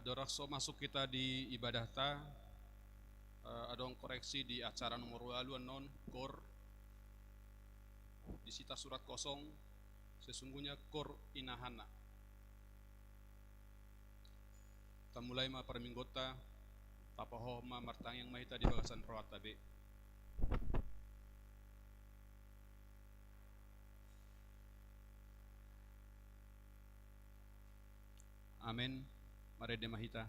Dorakso masuk kita di ibadah ta, adong koreksi di acara nomor walu non kor di sita surat kosong sesungguhnya kor inahana. Ta mulai ma perminggota tapaho ma martang yang mahita di bagasan rawat tabe. Amin. Mari de mahita.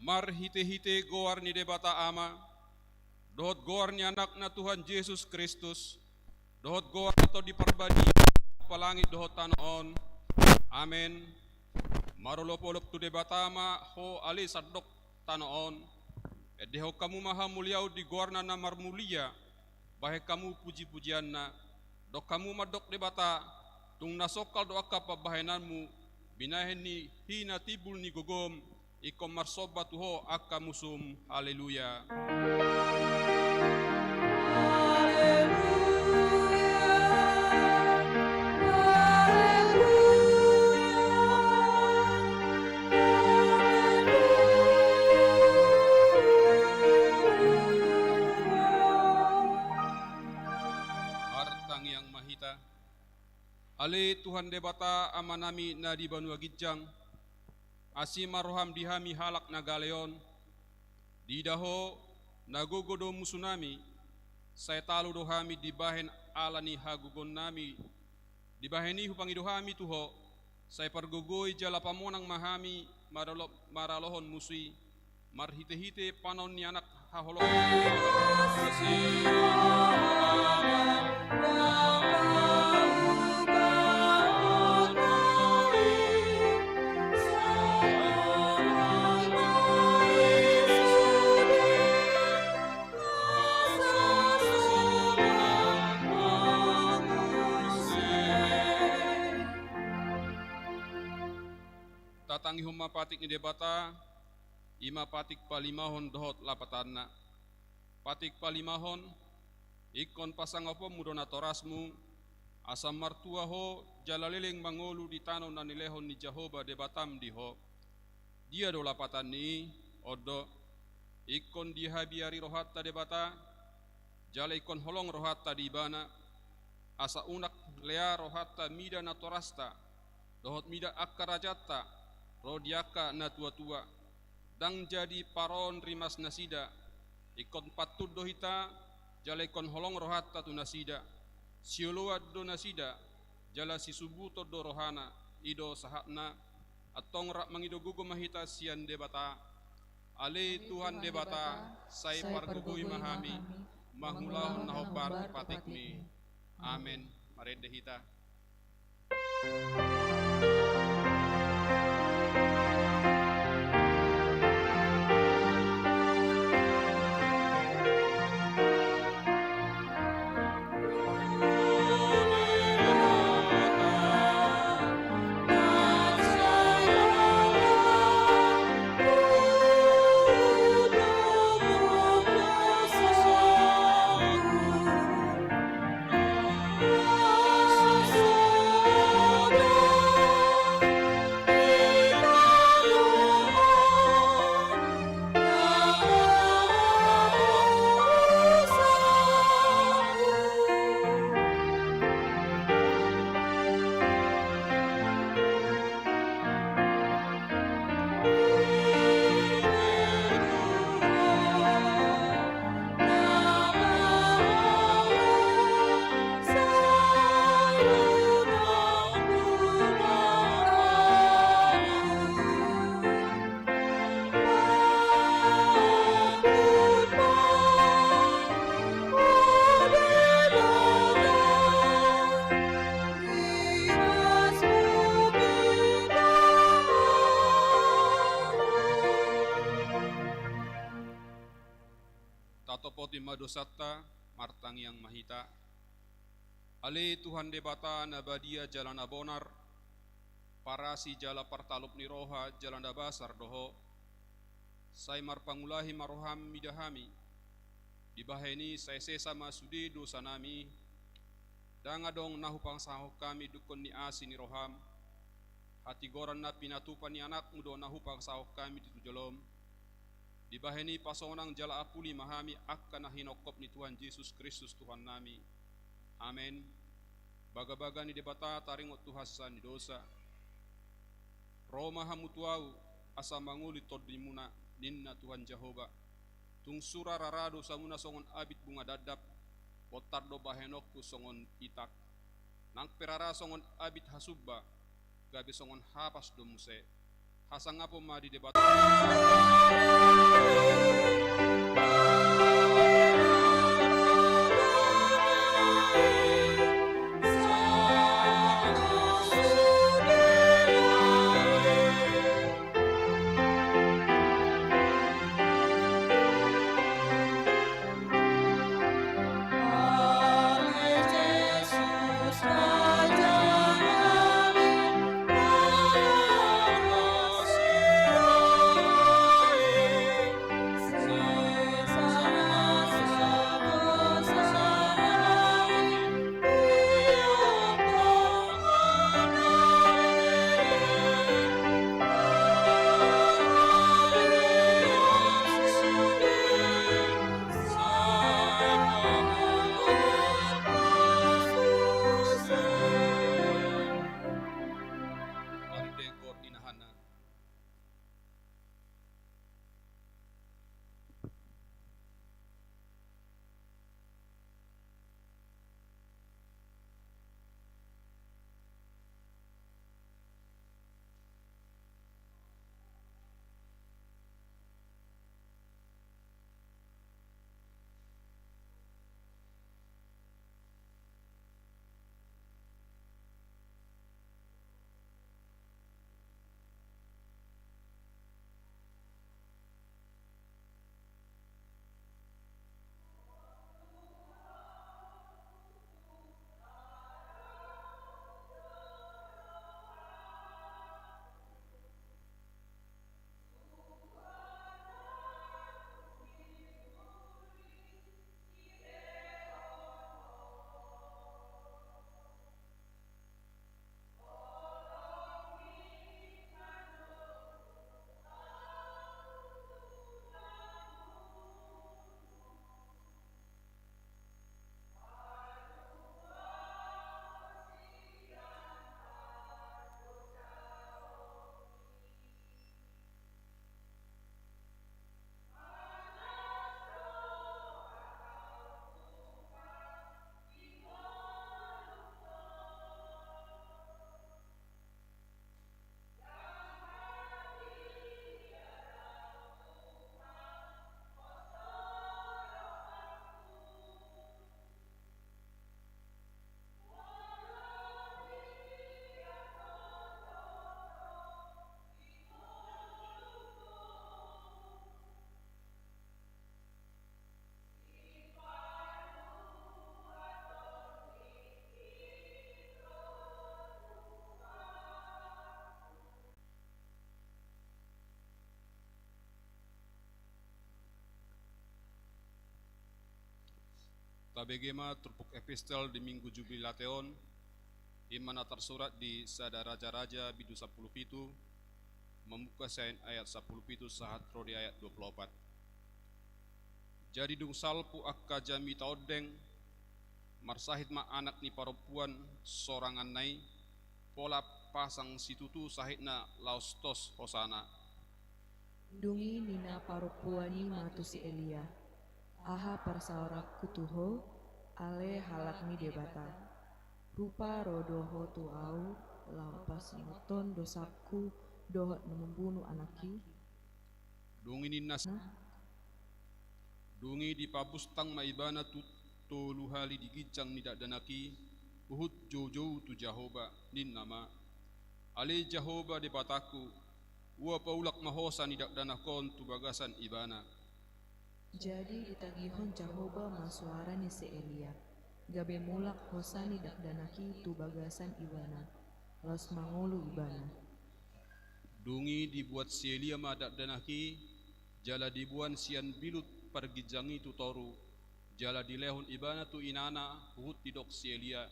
Mar hite-hite goar ni debata ama, dohot goar ni anak na Tuhan Yesus Kristus, dohot goar atau diperbadi palangit dohot tanoon. Amen. Marolopolop tu debata ama ho ali sadok tanoon. Deho kamu maha muliau di goar na namar mulia, bahe kamu puji-pujian na, dok kamu madok debata, tung nasokal doa kapabahenanmu, binahen ni hina tibul ni gogom, ikom marsoba tuho akka musum. Haleluya. Martang yang mahita, ale Tuhan debata amanami na di Banua Gijang, asima roham dihami halak nagaleon, didaho nagogodo musunami, saya talu dohami dibahen alani hagugon nami, dibaheni hupangidohami tuho, saya pergogoi jala pamonang mahami maralohon musui, marhite-hite panon ni anak haholok. Tatangi huma patik ni debata, ima patik palimahon dohot lapatanna. Patik palimahon, ikon pasang apa mudona torasmu, asam martua ho jalaleleng mangolu di tanau nanilehon ni Jahoba debatam diho. dia dolapatan ni odo ikon dihabiari rohatta debata jala ikon holong rohatta di bana asa unak lea rohatta mida natorasta dohot mida akkarajatta rodiaka na tua-tua dang jadi paron rimas nasida ikon patud dohita jala ikon holong rohatta tu nasida sioloa do nasida jala si subuto do rohana ido sahatna atong rak mangido gugu mahita sian debata ale Tuhan debata sai pargugui mahami mahulahon nahobar patikmi amen marede hita Tatopoti madosatta martang yang mahita ale Tuhan debata nabadia jalan abonar parasi jala partalup ni roha jalan dabasar doho sai marpangulahi maroham midahami dibaheni sai sesa masudi dosa nami dangadong nahu pangsaho kami dukun ni asi ni roham hati goran na pinatupan ni anak mudo nahu pangsaho kami ditujolom dibaheni pasonang jala apuli mahami akan nahinokop ni Tuhan Yesus Kristus Tuhan nami. Amen. Baga-baga ni debata taringot Tuhasan ni dosa. Roma hamutuau asa manguli todimuna ninna Tuhan Jehovah. Tung sura rarado samuna songon abit bunga dadap. Potardo bahenokku songon itak. Nang perara songon abit hasubba. Gabi songon hapas domuse. Hasangapo ma di debata. Tabegema terpuk epistel di minggu jubilateon imana tersurat di sada raja-raja bidu 10 pitu membuka sain ayat 10 pitu sahat rodi ayat 24. Jadi dung salpu akka jami taodeng marsahid ma anak ni perempuan sorangan nai pola pasang situtu sahidna laustos hosana. Dungi nina parupuani matusi Elia. Aha persaurak kutuho ale halak ni debata. Rupa rodoho tu au laupas nuton dosaku dohot membunuh anaki. Dungi ninas dungi di pabustang maibana tu luhali digijang nidak danaki uhut jojo tu Jahoba nin nama ale Jahoba de bataku ua paulak mahosa nidak danakon tu bagasan ibana. Jadi ditagihon Jahoba masuara ni se Elia. Gabe mulak hosani dak danaki tu bagasan ibana. Los mangulu ibana. Dungi dibuat si Elia madak danaki jala dibuan sian bilut pergijangi tu toru jala dilehon ibana tu inana uhut tidok si Elia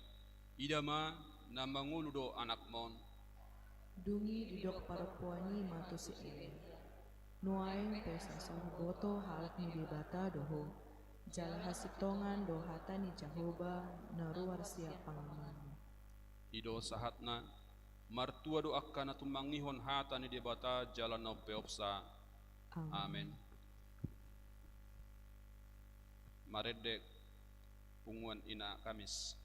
idama namangulu do anak mon. Dungi didok parapuani matusi Elia. Nuaeng pesa boto halak ni debata doho. Jala hasitongan dohata ni Jahoba naruar siap pangaman. Ido sahatna martua do akkana tumangihon hata ni debata jalan no peopsa. Amen. Maredek punguan ina Kamis.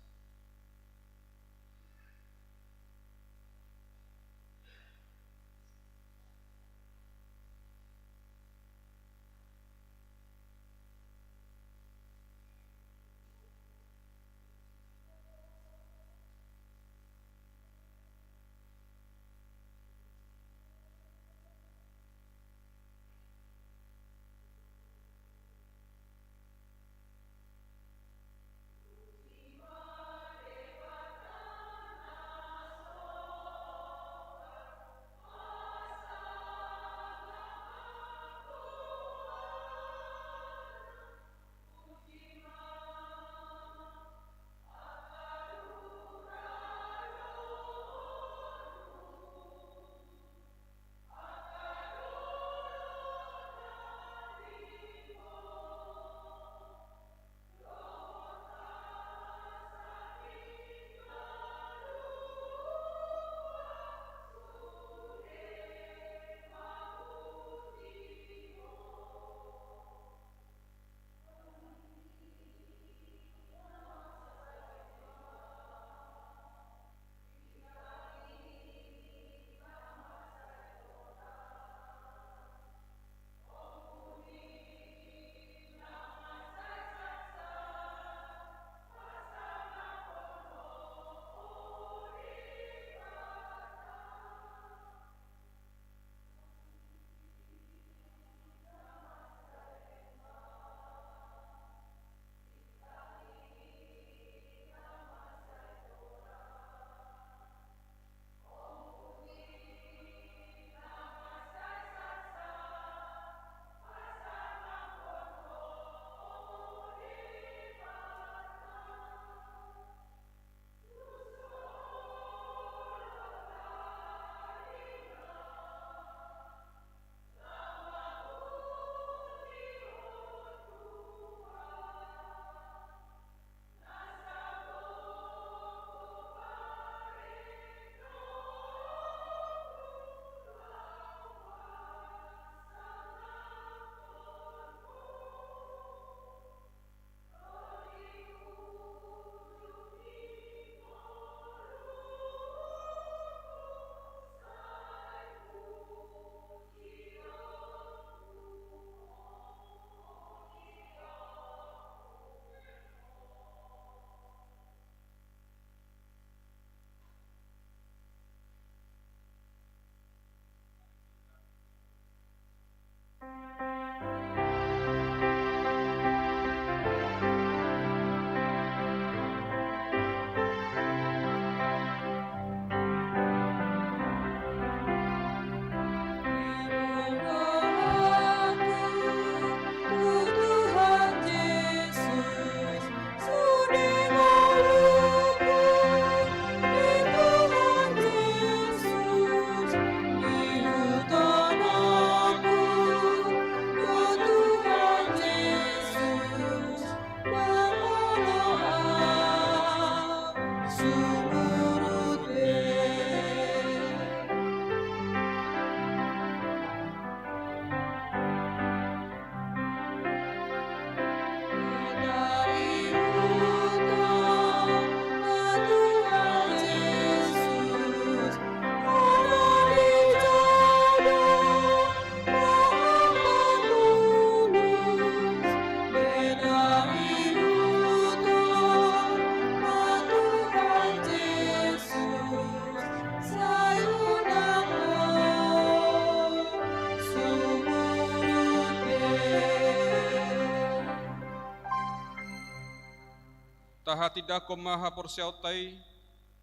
taha tidako maha porsiautai,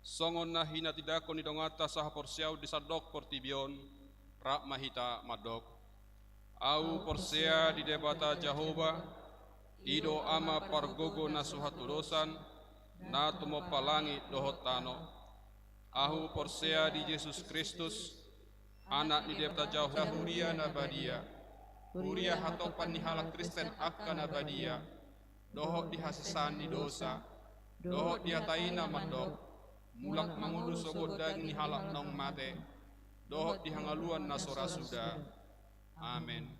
songon na hina tidako ni dongata saha porsiau disadok portibion, rak mahita madok. Au porsea di debata Jehova, ido ama pargogo na suhatu dosan, na tumo palangi dohot tano. Ahu porsea di Yesus Kristus, anak ni debata Jehova huria na badia. Huria hatopan ni halak Kristen akan na badia. Dohot dihasisan di dosa, dohot diataina mandok, mulak mangulu sogot daging ni halak nong mate, dohot dihangaluan na sora suda. Amin.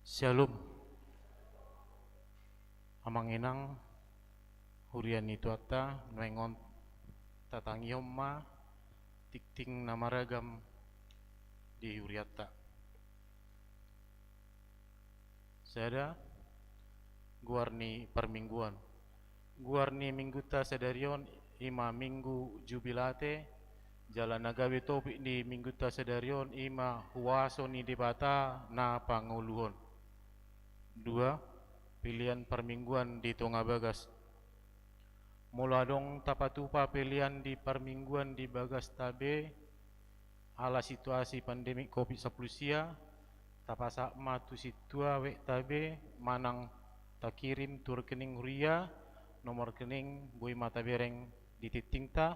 Shalom. Amanginang hurian itu ata mengon tatangioma tikting namaragam di huriata. Sada guarni permingguan. Guarni mingguta sadarion ima minggu jubilate jalan nagawe topik di mingguta sadarion ima huaso ni debata na panguluhon. Dua pilihan permingguan di Tonga Bagas. Mula dong tapatupa pilihan di permingguan di Bagas tabe ala situasi pandemik COVID-19 sia tapasa matu situa wek tabe manang takirim tur rekening huria nomor rekening boy mata bereng di titingta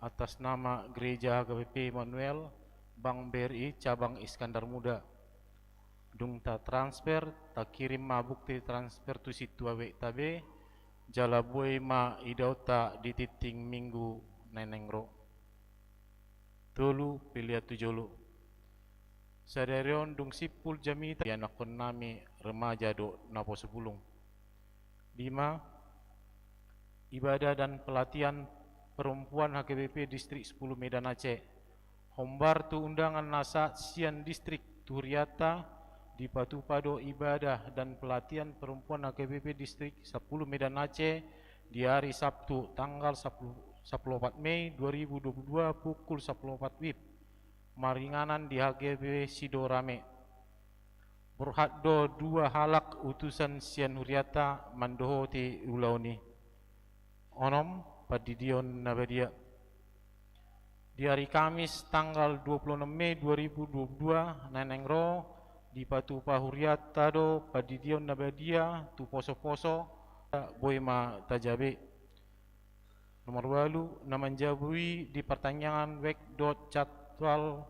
atas nama Gereja HKBP Immanuel Bank BRI cabang Iskandar Muda. Dung ta transfer ta kirim ma bukti transfer tu situ awek tabe jala boy ma idauta di titing minggu nenengro tolu pilia tujolu sadarion dung sipul jamita yanakon nami remaja do napo sepulung. 5. Ibadah dan pelatihan perempuan HKBP Distrik 10 Medan Aceh. Hombar tu undangan nasa sian distrik Turiata di Batu Pado ibadah dan pelatihan perempuan HKBP Distrik 10 Medan Aceh di hari Sabtu tanggal 14 Mei 2022 pukul 14 WIB. Maringanan di HKBP Sidorame. Berhaddo 2 halak utusan sian huriata mandoho ti ulauni. Onom padidion nabadia. Di hari Kamis tanggal 26 Mei 2022 nenengro di Batu Pahuriat tado padidion nabadia tu poso-poso boy ma tajabe. Nomor 8 namanjabui di pertanyaan wek dot jadwal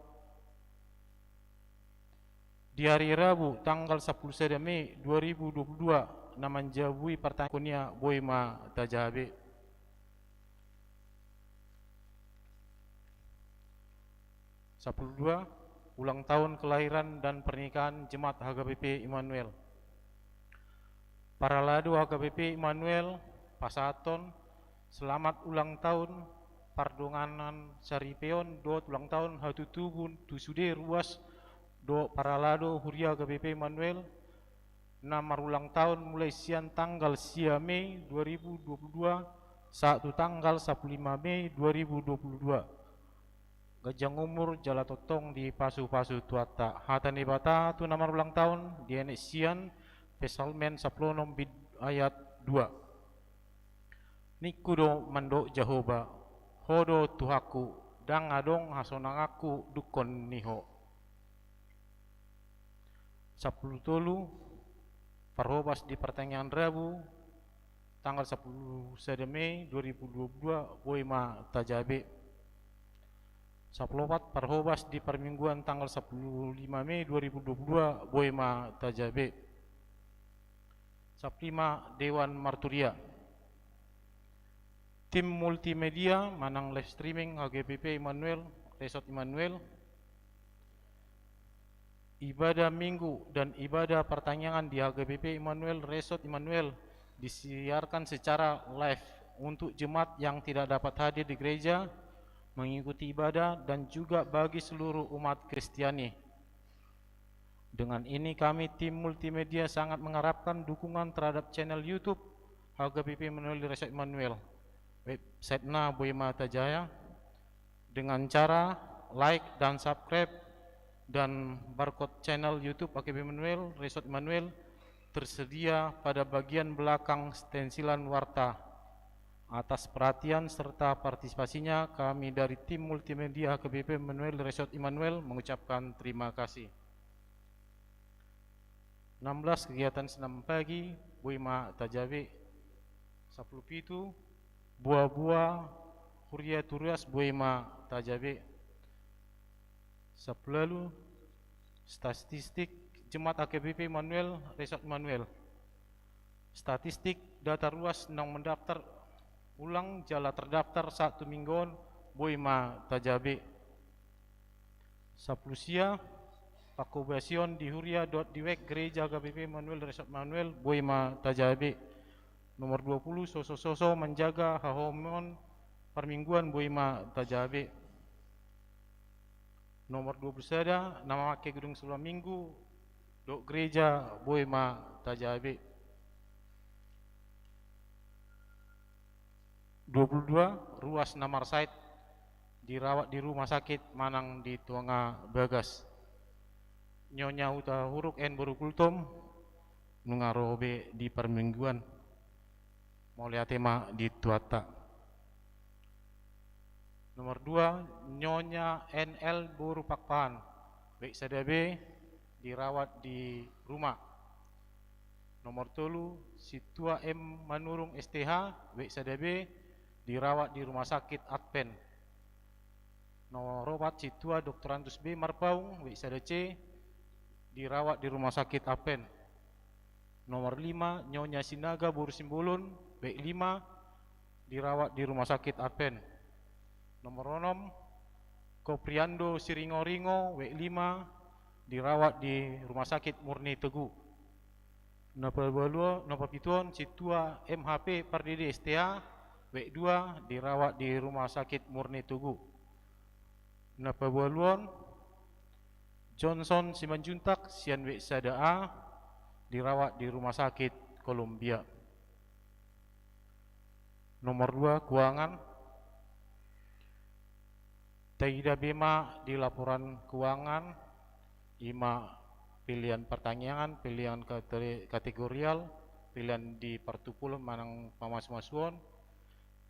di hari Rabu tanggal 10 Mei 2022 namanjabui pertanyaan boy ma tajabe. 12 ulang tahun kelahiran dan pernikahan Jemaat HKBP Immanuel. Para ladu HKBP Immanuel Pasaton, selamat ulang tahun pardonganan Saripeon dot ulang tahun hatutubun tusude ruas do para ladu huria HKBP Immanuel namar ulang tahun mulai sian tanggal sia Mei 2022 satu tanggal 15 Mei 2022. Gajang umur jala totong di pasu-pasu tuata hatani bata tu namar ulang tahun di enesian pesalmen 10 bid ayat 2. Nikudo mando Jehova hodo tuhaku dang adong hasonangaku dukon niho. 10 tolu parhobas di pertanyaan Rabu tanggal 10 Mei 2022 boy ma tajabe. 14 parhobas di permingguan tanggal 15 Mei 2022 boy ma tajabe. 15 Dewan Marturia. Tim multimedia manang live streaming HKBP Immanuel Resort Immanuel. Ibadah minggu dan ibadah pertanyaan di HKBP Immanuel Resort Immanuel disiarkan secara live untuk jemaat yang tidak dapat hadir di gereja mengikuti ibadah dan juga bagi seluruh umat Kristiani. Dengan ini kami tim multimedia sangat mengharapkan dukungan terhadap channel YouTube HKBP Manuel Resort Manuel website na Boy Mata Jaya dengan cara like dan subscribe, dan barcode channel YouTube HKBP Manuel Resort Manuel tersedia pada bagian belakang stensilan warta. Atas perhatian serta partisipasinya, kami dari tim multimedia HKBP Manuel Resort Immanuel mengucapkan terima kasih. 16 kegiatan senam pagi Boy Mata Tajabe 10 pitu buah-buah Huria Turias Boy Mata Tajabe 10 lalu statistik Jemaat HKBP Manuel Resort Manuel. Statistik data ruas nang mendaftar ulang jala terdaftar 1 mingguan Boy Mata Tajabe 10 sia pakubasion di huria.diwek gereja HKBP Manuel Resort Manuel Boy Mata Tajabe. Nomor 20 soso menjaga hahomon permingguan Boy Mata Tajabe. Nomor 20 sada nama make gedung sebelah minggu dok gereja Boy Mata Tajabe. 22 ruas namar site dirawat di rumah sakit Manang di Tuanga Bagas. Nyonya Huta Huruk en Borukultum nungarobe di permingguan Molia tema di Tuata. Nomor 2 Nyonya NL Boru Pakpahan Baik Sadabe dirawat di rumah. Nomor 3 Situa M Manurung STH Baik Sadabe dirawat di rumah sakit Adpen. Nomor 4 Situa Dr. Antus B Marpaung Baik Sadace dirawat di rumah sakit Apen. Nomor 5 Nyonya Sinaga Boru Simbulun Baik 5 dirawat di rumah sakit Apen. Nomor 6 Kopriando Siringo-ringo Baik 5 dirawat di rumah sakit Murni Teguh. Nomor 7 Situa MHP Pardede STA Baik 2 dirawat di rumah sakit Murni Teguh. Nomor Johnson Simanjuntak Sian Baik Sada A dirawat di rumah sakit Columbia. Nomor 2 Keuangan Taida Bema di laporan keuangan 5 pilihan pertanyaan, pilihan kategorial, pilihan di partupul manang pamas-masuan,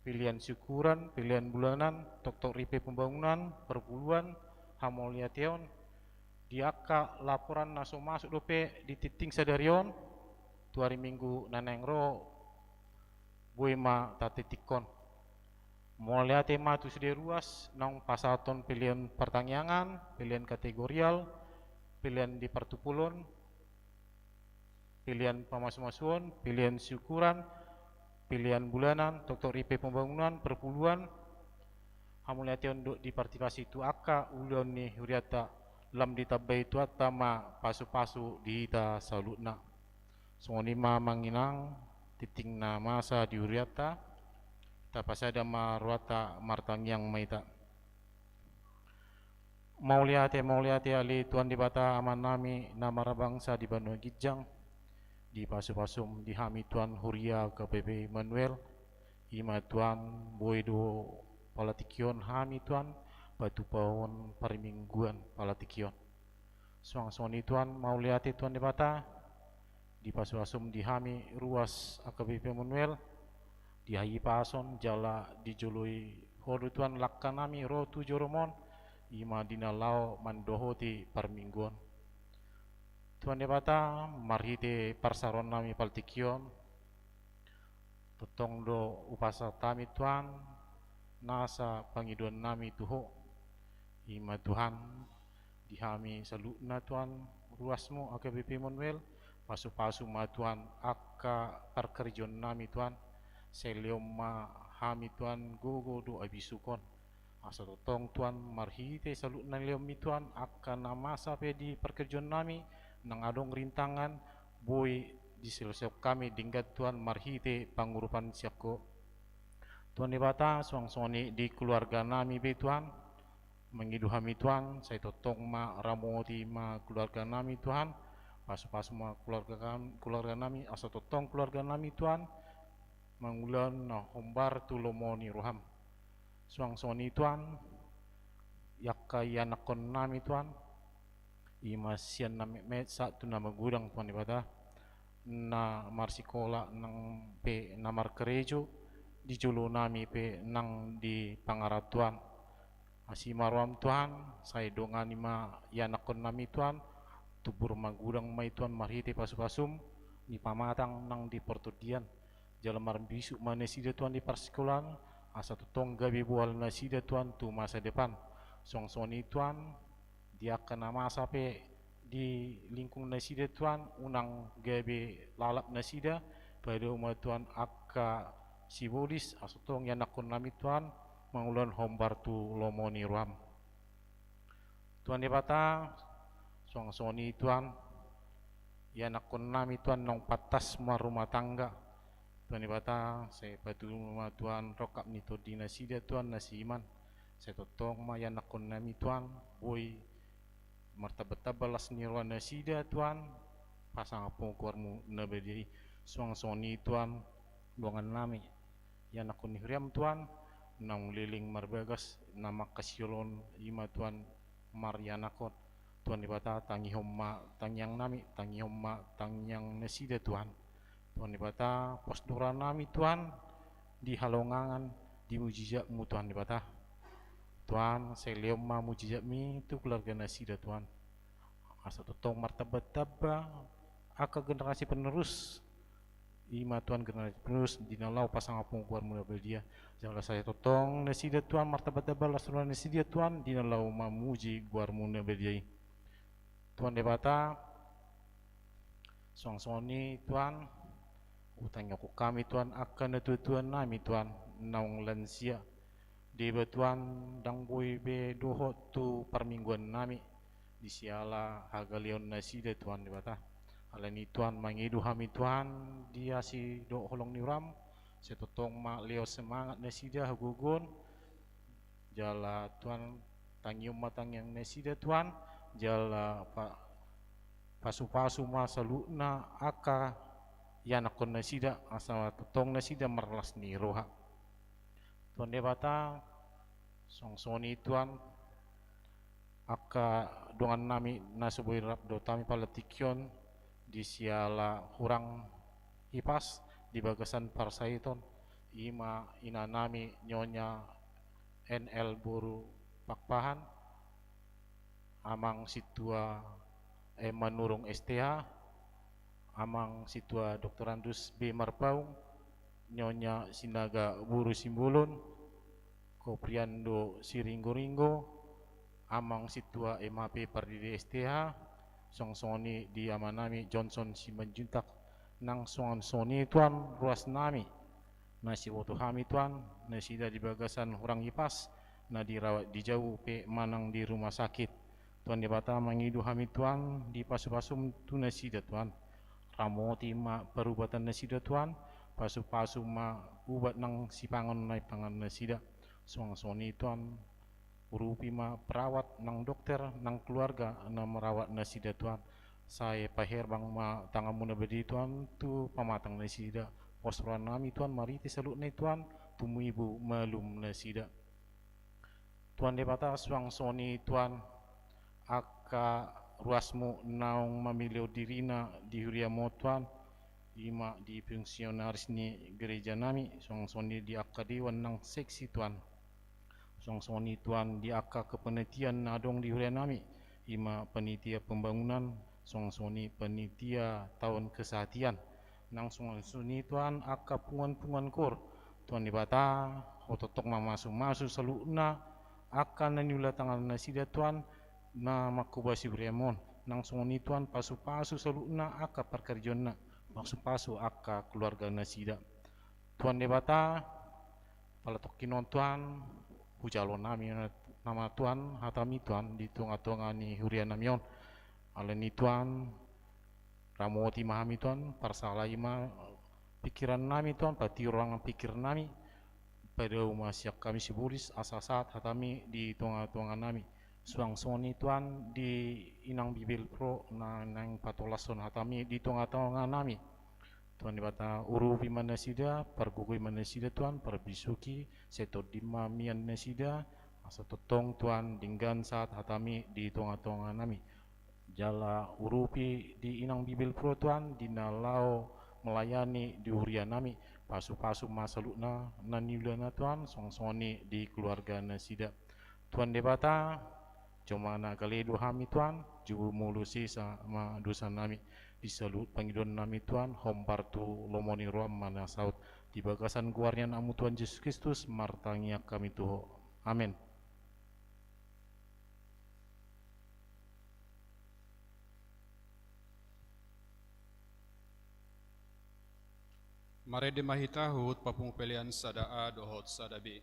pilihan syukuran, pilihan bulanan, tok-tok ripe pembangunan, perpuluhan, hamoliation, diaka laporan naso masuk dope di titing sadarion tu hari minggu nanengro Boy Mata Tatikon. Mulai tema tu sudah ruas nang pasaton pilihan pertanyaan, pilihan kategorial, pilihan di partupulon, pilihan pamas-masuan, pilihan syukuran, pilihan bulanan, tok-tok ripe pembangunan, perpuluhan, hamoliation di partisipasi tu aka ulon ni huriata lam ditabai tu atama pasu-pasu dihita salutna. Songonima manginang titing na masa di huriata tapasada marwata martangyang maita. Mauliate ali Tuan dibata aman nami namara bangsa di Banua Gijang di pasu-pasum di hami Tuan Huria KPP Manuel ima Tuan Boydo Palatikion hami Tuan batu pawon permingguan Palatikion. Suang-suang Tuan mau lihat Tuan dibata di pasu-pasum di hami ruas AKBP Manuel di hayi pason jala dijului hodu Tuan lakkanami rotu joromon ima dinalao mandohoti permingguan. Tuan debata marhite parsaron nami Paltikion totong do upasa tami Tuan nasa pangiduan nami tuho ima Tuhan dihami salutna Tuan ruasmu AKBP Manuel pasu-pasu ma Tuan akka perkerjon nami Tuan seliom ma hami Tuan gogo do abisukon asa totong Tuan marhite salutna liom mi Tuan akka namasa pe di perkerjon nami nang adong rintangan boy di selesai kami dinggat Tuan marhite pangurupan siapko. Tuan dibata suang-suang di keluarga nami be Tuan mengidu hami Tuan saya totong ma ramoti ma keluarga nami Tuan pasu-pasu ma keluarga nami asa totong keluarga nami Tuan mangulan na hombar tulomoni roham. Suang soni tuan, yakka yanakon nami tuan, imasian nami metsa tu nama gudang tuan ibadah, na marsikola nang pe namar kerejo, di julu nami pe nang di pangarat tuan. Asi marwam tuan, saya dongan ima yanakon nami tuan, tubur magudang mai tuan marhite pasu-pasum, di pamatang nang di portodian. Jalan marbisu manesida tuan di persikolan, asa tutong gabi bual nasida tuan tu masa depan. Song-soni tuan, dia kena masa pe di lingkung nasida tuan, unang gabi lalap nasida, pada umat tuan akka sibolis, asa tutong yanakon nami tuan, mangulan hombar tu lomoni ruam. Tuan dibata, song-soni tuan, yanakon nami tuan nong patas rumah tangga. Tuan dibata, saya batu rumah tuan rokap nito di nasida tuan nasi iman. Saya totong ma yanakon nami tuan, boy martabata balas nirwan nasida tuan, pasang apong kuarmu nabedi song-soni tuan, luangan nami yanakon nihriam tuan, nang liling marbagas nama kasilon ima tuan maryanakon. Tuan dibata tangi homma tangyang nami, tangi homma tangyang nasida tuan. Tuan dibata posduran nami tuan di halongangan di mujizatmu tuan dibata. Tuan saya leoma mujizatmi itu keluarga nasida tuan. Asa totong martabat tabba aka generasi penerus ima tuan generasi penerus dinalau pasang apung kuar mula dia. Janganlah saya totong nasida tuan martabat tabba lasuran nasida tuan dinalau mamuji kuar mula dia. Tuan debata song-soni tuan utang aku kami tuan akan tuan nami tuan naung lansia di tuan dang boy be dohot tu permingguan nami di siala hagalion nasida tuan debata. Alani tuan mangidu hami tuan dia si do holong niram setotong mak leo semangat nasida hagugun jala tuan tangium matang yang nasida tuan jala pasu-pasu masa luna aka yanakon nasida asa totong nasida merlas ni roha. Tuan debata song-soni tuan aka dongan nami nasubui rap do tami palatikyon di siala hurang hipas di bagasan parsaiton ima ina nami nyonya NL Buru Pakpahan amang situa manurung STH amang situa Dr. Andus B. Marpaung nyonya Sinaga Buru Simbulun Kopriando Siringgo-ringgo amang situa MHP Pardide STH song-soni di amanami Johnson Simanjuntak nang song-soni tuan ruas nami nasi woto hami tuan nasida di bagasan hurang hipas na dirawat di jauh pe manang di rumah sakit. Tuan dibata mangidu hami tuan di pasu-pasum tu nasida tuan ramoti ma perubatan nasida tuan pasu-pasu ma ubat nang sipangon nai pangan nasida song-soni tuan urupi ma perawat nang dokter nang keluarga na merawat nasida tuan. Saya paher bang ma tangamu na bedi tuan tu pamatang nasida posran nami tuan mariti salut nai tuan tumu ibu malum nasida. Tuan debata song-soni tuan aka ruasmu naung mamilio dirina di huriamo tuan ima di fungsionaris ni gereja nami song-soni di akadiwan nang seksi tuan song-soni tuan di aka kepenelitian nadong di hurian nami ima penitia pembangunan song-soni penitia tahun kesehatian nang song-soni tuan aka pungan-pungan kor tuan dibata ototok mamasu-masu selukna akan nanyula tangan nasida tuan na makubasi bremon nang songoni tuan pasu-pasu selukna aka perkerjona pasu-pasu aka keluarga nasida. Tuan debata palatokinon tuan hujalon nami nama tuan hatami tuan di tunga-tunga ni hurian namion alani tuan ramoti mahami tuan parsalai ma pikiran nami tuan pati orang pikir nami pada umat siap kami sibulis asasat hatami di tunga-tunga nami suang-soni tuan di inang bibil pro nang patolason hatami di tunga-tunga nami Tuhan di bata urupi mana sida, pergugui mana sida Tuhan, perbisuki, seto dima mian sida, asa totong Tuhan dinggan saat hatami di tonga-tonga nami. Jala urupi di inang bibil pro Tuhan, dinalau melayani di uria nami, pasu-pasu masalukna naniulana Tuhan, songsoni di keluarga nasida. Tuhan di bata, cuma na kaledo hami Tuhan, juru mulusi sama dosa nami. Di salut panggilan nami Tuhan, hompartu lomoni roam mana saut di bagasan guarnya namu Tuhan Yesus Kristus martangia kami Tuhan. Amin. Mare de mahita hut papung pelian sadaa dohot sadabi.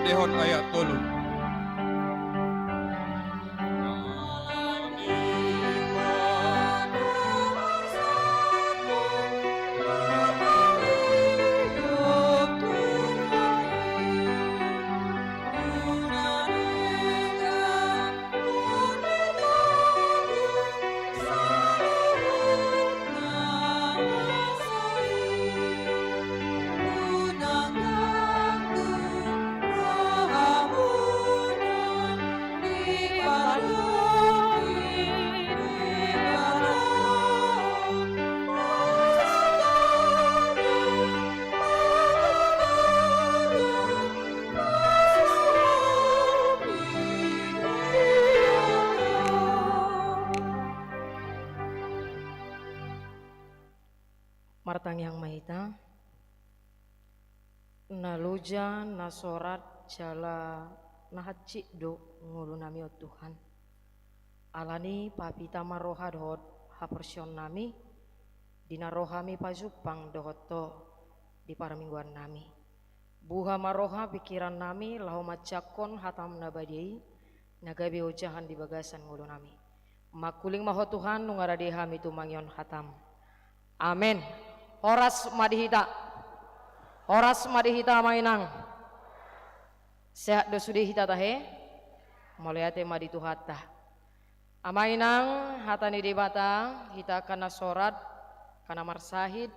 Dehon ayat tolu. Martang yang mahita naluja nasorat jala nahaci do ngulu nami o Tuhan alani papita maroha dohot hapersion nami dina rohami pajupang dohoto di para mingguan nami buha maroha pikiran nami lahu macakon hatam nabadei nagabe ujahan di bagasan ngulu nami makuling maho Tuhan nungarade hami tu mangyon hatam amin. Horas madihita Horas madihita mainang. Sehat do sudi hita tahe. Moliate madi tuhata. Amainang hatani debata hita kana sorat kana marsahid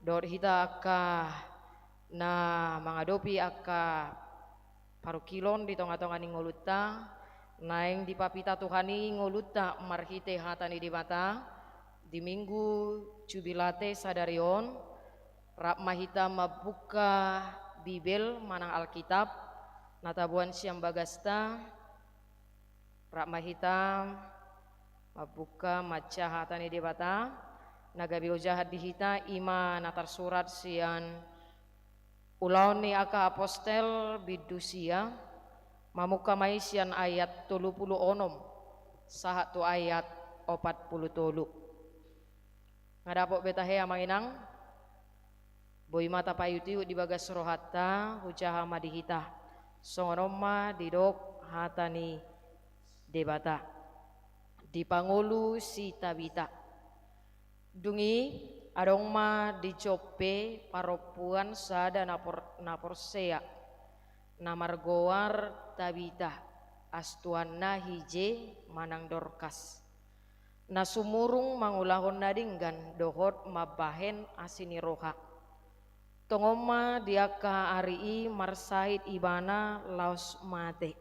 dor hita akka na mangadopi akka parukilon di tonga-tonga ni ngoluta naeng di papita tuhani ngoluta marhite hatani debata di minggu jubilate sadarion rap mahita mabuka bibel manang alkitab natabuan siang bagasta rap mahita mabuka maca hatani debata nagabi jahat dihita ima natar surat sian ulaun ni aka apostel bidusia mamuka maisian ayat 36 sahat tu ayat 40 ngadapok betahe amanginang boy mata payuti di bagas rohata hujaha madihita songonoma didok hatani debata di pangulu si tabita dungi adong ma di cope paropuan sada napor sea namargoar tabita astuanna hije manang Dorkas na sumurung mangulahon nadinggan dohot mabahen asini roha tongoma diaka arii marsahid ibana laos mate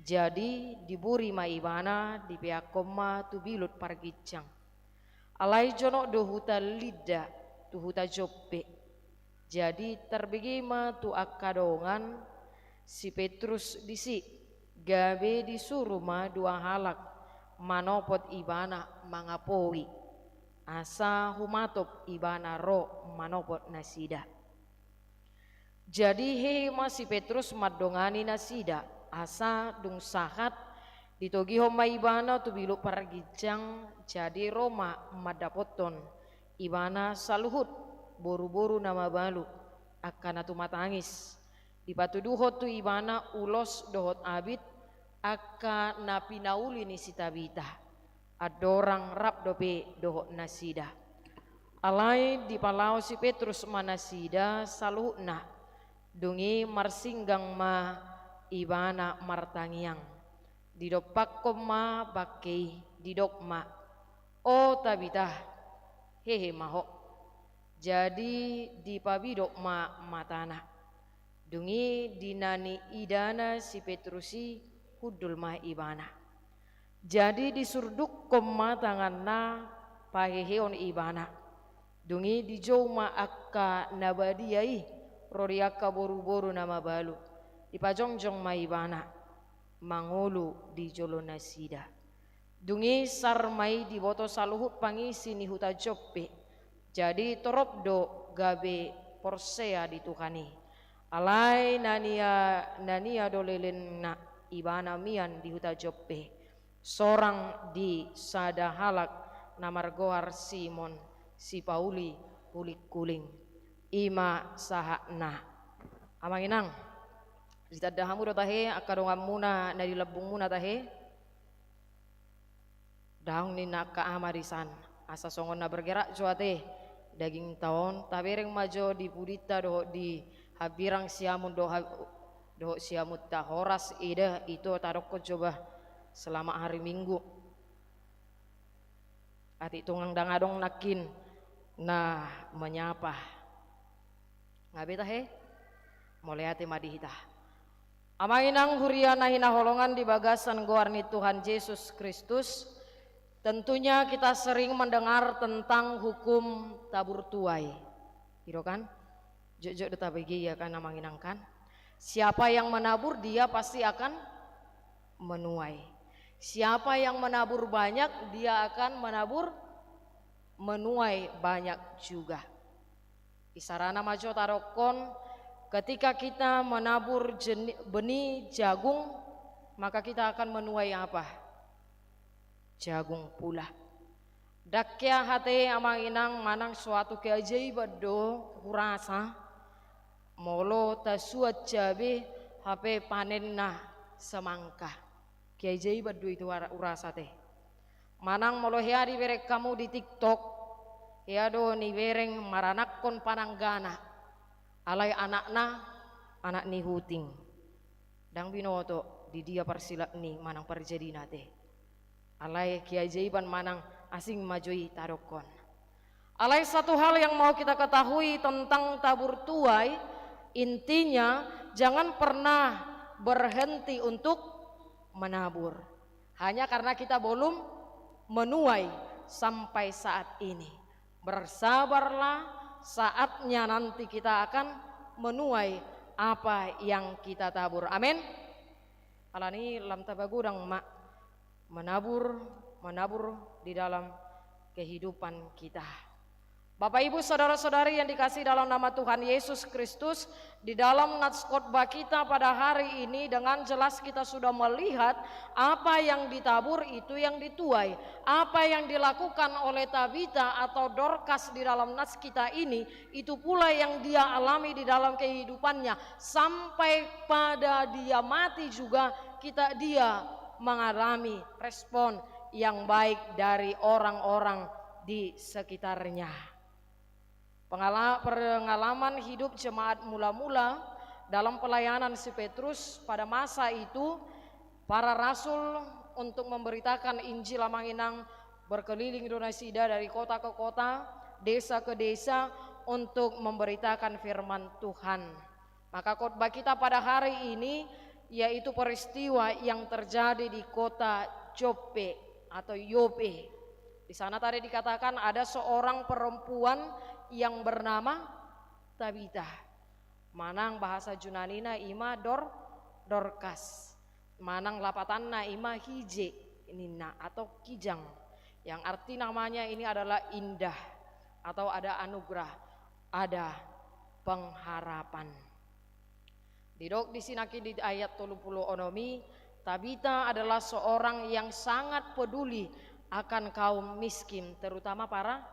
jadi diburi ma ibana di pihak koma tu bilut pargicang alai jono dohuta lida tuhuta jope jadi terbigi ma tu akadongan si Petrus disi gabe disuruh ma dua halak manopot ibana mangapoi asa humatop ibana ro manopot nasida jadi he masih Petrus madongani nasida asa dung sahat ditogi homa ibana tu bilu pargijang jadi Roma madapoton ibana saluhut boru-boru nama balu akan atu matangis dipatuduhot tu ibana ulos dohot abid aka napi nauli ni sitabita adorang rap dope dohot nasida alai di palau si Petrus manasida saluhna dungi marsinggang ma ibana martangiang didopak koma bakei didokma oh tabita hehe maho jadi di pabidok ma matana dungi dinani idana si Petrusi hudul ma ibana jadi disurduk koma tanganna paheheon ibana dungi dijau ma akka nabadiai roriaka boru-boru nama balu dipajongjong ma ibana mangulu di jolo nasida dungi sarmai di boto saluhut pangisi ni huta joppe jadi torop do gabe porsea di tuhani alai nania dolelen na ibana mian di huta joppe sorang di sada halak namargoar Simon si Pauli kulik kuling ima sahakna amanginang ditadahamu do tahe akadongan muna na dilebung muna tahe daung ni naka amarisan asa songon na bergerak cuate daging taon tabereng majo di pudita doh di habirang siamun doh siamut tahoras ida itu taroko coba selama hari Minggu ati tungang dangadong nakin nah menyapa ngabe tahe mulai hati madihita amainang huriana hina holongan di bagasan goarni Tuhan Yesus Kristus. Tentunya kita sering mendengar tentang hukum tabur tuai, gitu kan? Jok-jok detabegi ya kan namanginangkan. Siapa yang menabur dia pasti akan menuai. Siapa yang menabur banyak dia akan menuai banyak juga. Isarana majo tarokon ketika kita menabur benih jagung maka kita akan menuai apa? Jagung pula. Dakya hate amang inang manang suatu keajaiban do kurasa molo tasuat jabe hape panen na semangka keajaiban do itu urasa teh manang molo hari berek kamu di TikTok ya do ni bereng maranakon pananggana alai anakna anak ni huting dang binoto di dia persilak ni manang perjadi nate alai keajaiban manang asing majoi tarokon. Alai satu hal yang mau kita ketahui tentang tabur tuai, intinya jangan pernah berhenti untuk menabur hanya karena kita belum menuai sampai saat ini. Bersabarlah, saatnya nanti kita akan menuai apa yang kita tabur. Amin. Alani lam tabagudang mak menabur di dalam kehidupan kita. Bapak Ibu saudara-saudari yang dikasihi dalam nama Tuhan Yesus Kristus, di dalam nats khotbah kita pada hari ini dengan jelas kita sudah melihat apa yang ditabur itu yang dituai. Apa yang dilakukan oleh Tabita atau Dorcas di dalam nats kita ini, itu pula yang dia alami di dalam kehidupannya. Sampai pada dia mati juga dia mengalami respon yang baik dari orang-orang di sekitarnya. Pengalaman hidup jemaat mula-mula dalam pelayanan si Petrus pada masa itu, para rasul untuk memberitakan Injil Amanginang berkeliling Indonesia dari kota ke kota, desa ke desa untuk memberitakan firman Tuhan. Maka khotbah kita pada hari ini yaitu peristiwa yang terjadi di kota Joppe atau Yope. Di sana tadi dikatakan ada seorang perempuan yang bernama Tabita. Manang bahasa Junanina ima Dorcas. Manang lapatanna ima hije nina atau kijang. Yang arti namanya ini adalah indah atau ada anugerah, ada pengharapan. Didok di sinaki di ayat 30 onomi, Tabita adalah seorang yang sangat peduli akan kaum miskin, terutama para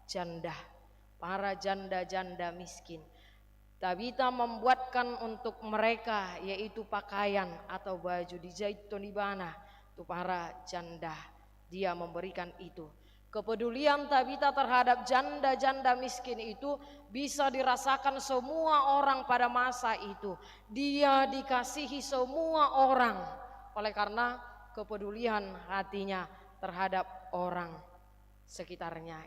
janda. Para janda-janda miskin. Tabita membuatkan untuk mereka yaitu pakaian atau baju dijahit tonibana untuk para janda. Dia memberikan itu. Kepedulian Tabita terhadap janda-janda miskin itu bisa dirasakan semua orang pada masa itu. Dia dikasihi semua orang oleh karena kepedulian hatinya terhadap orang sekitarnya.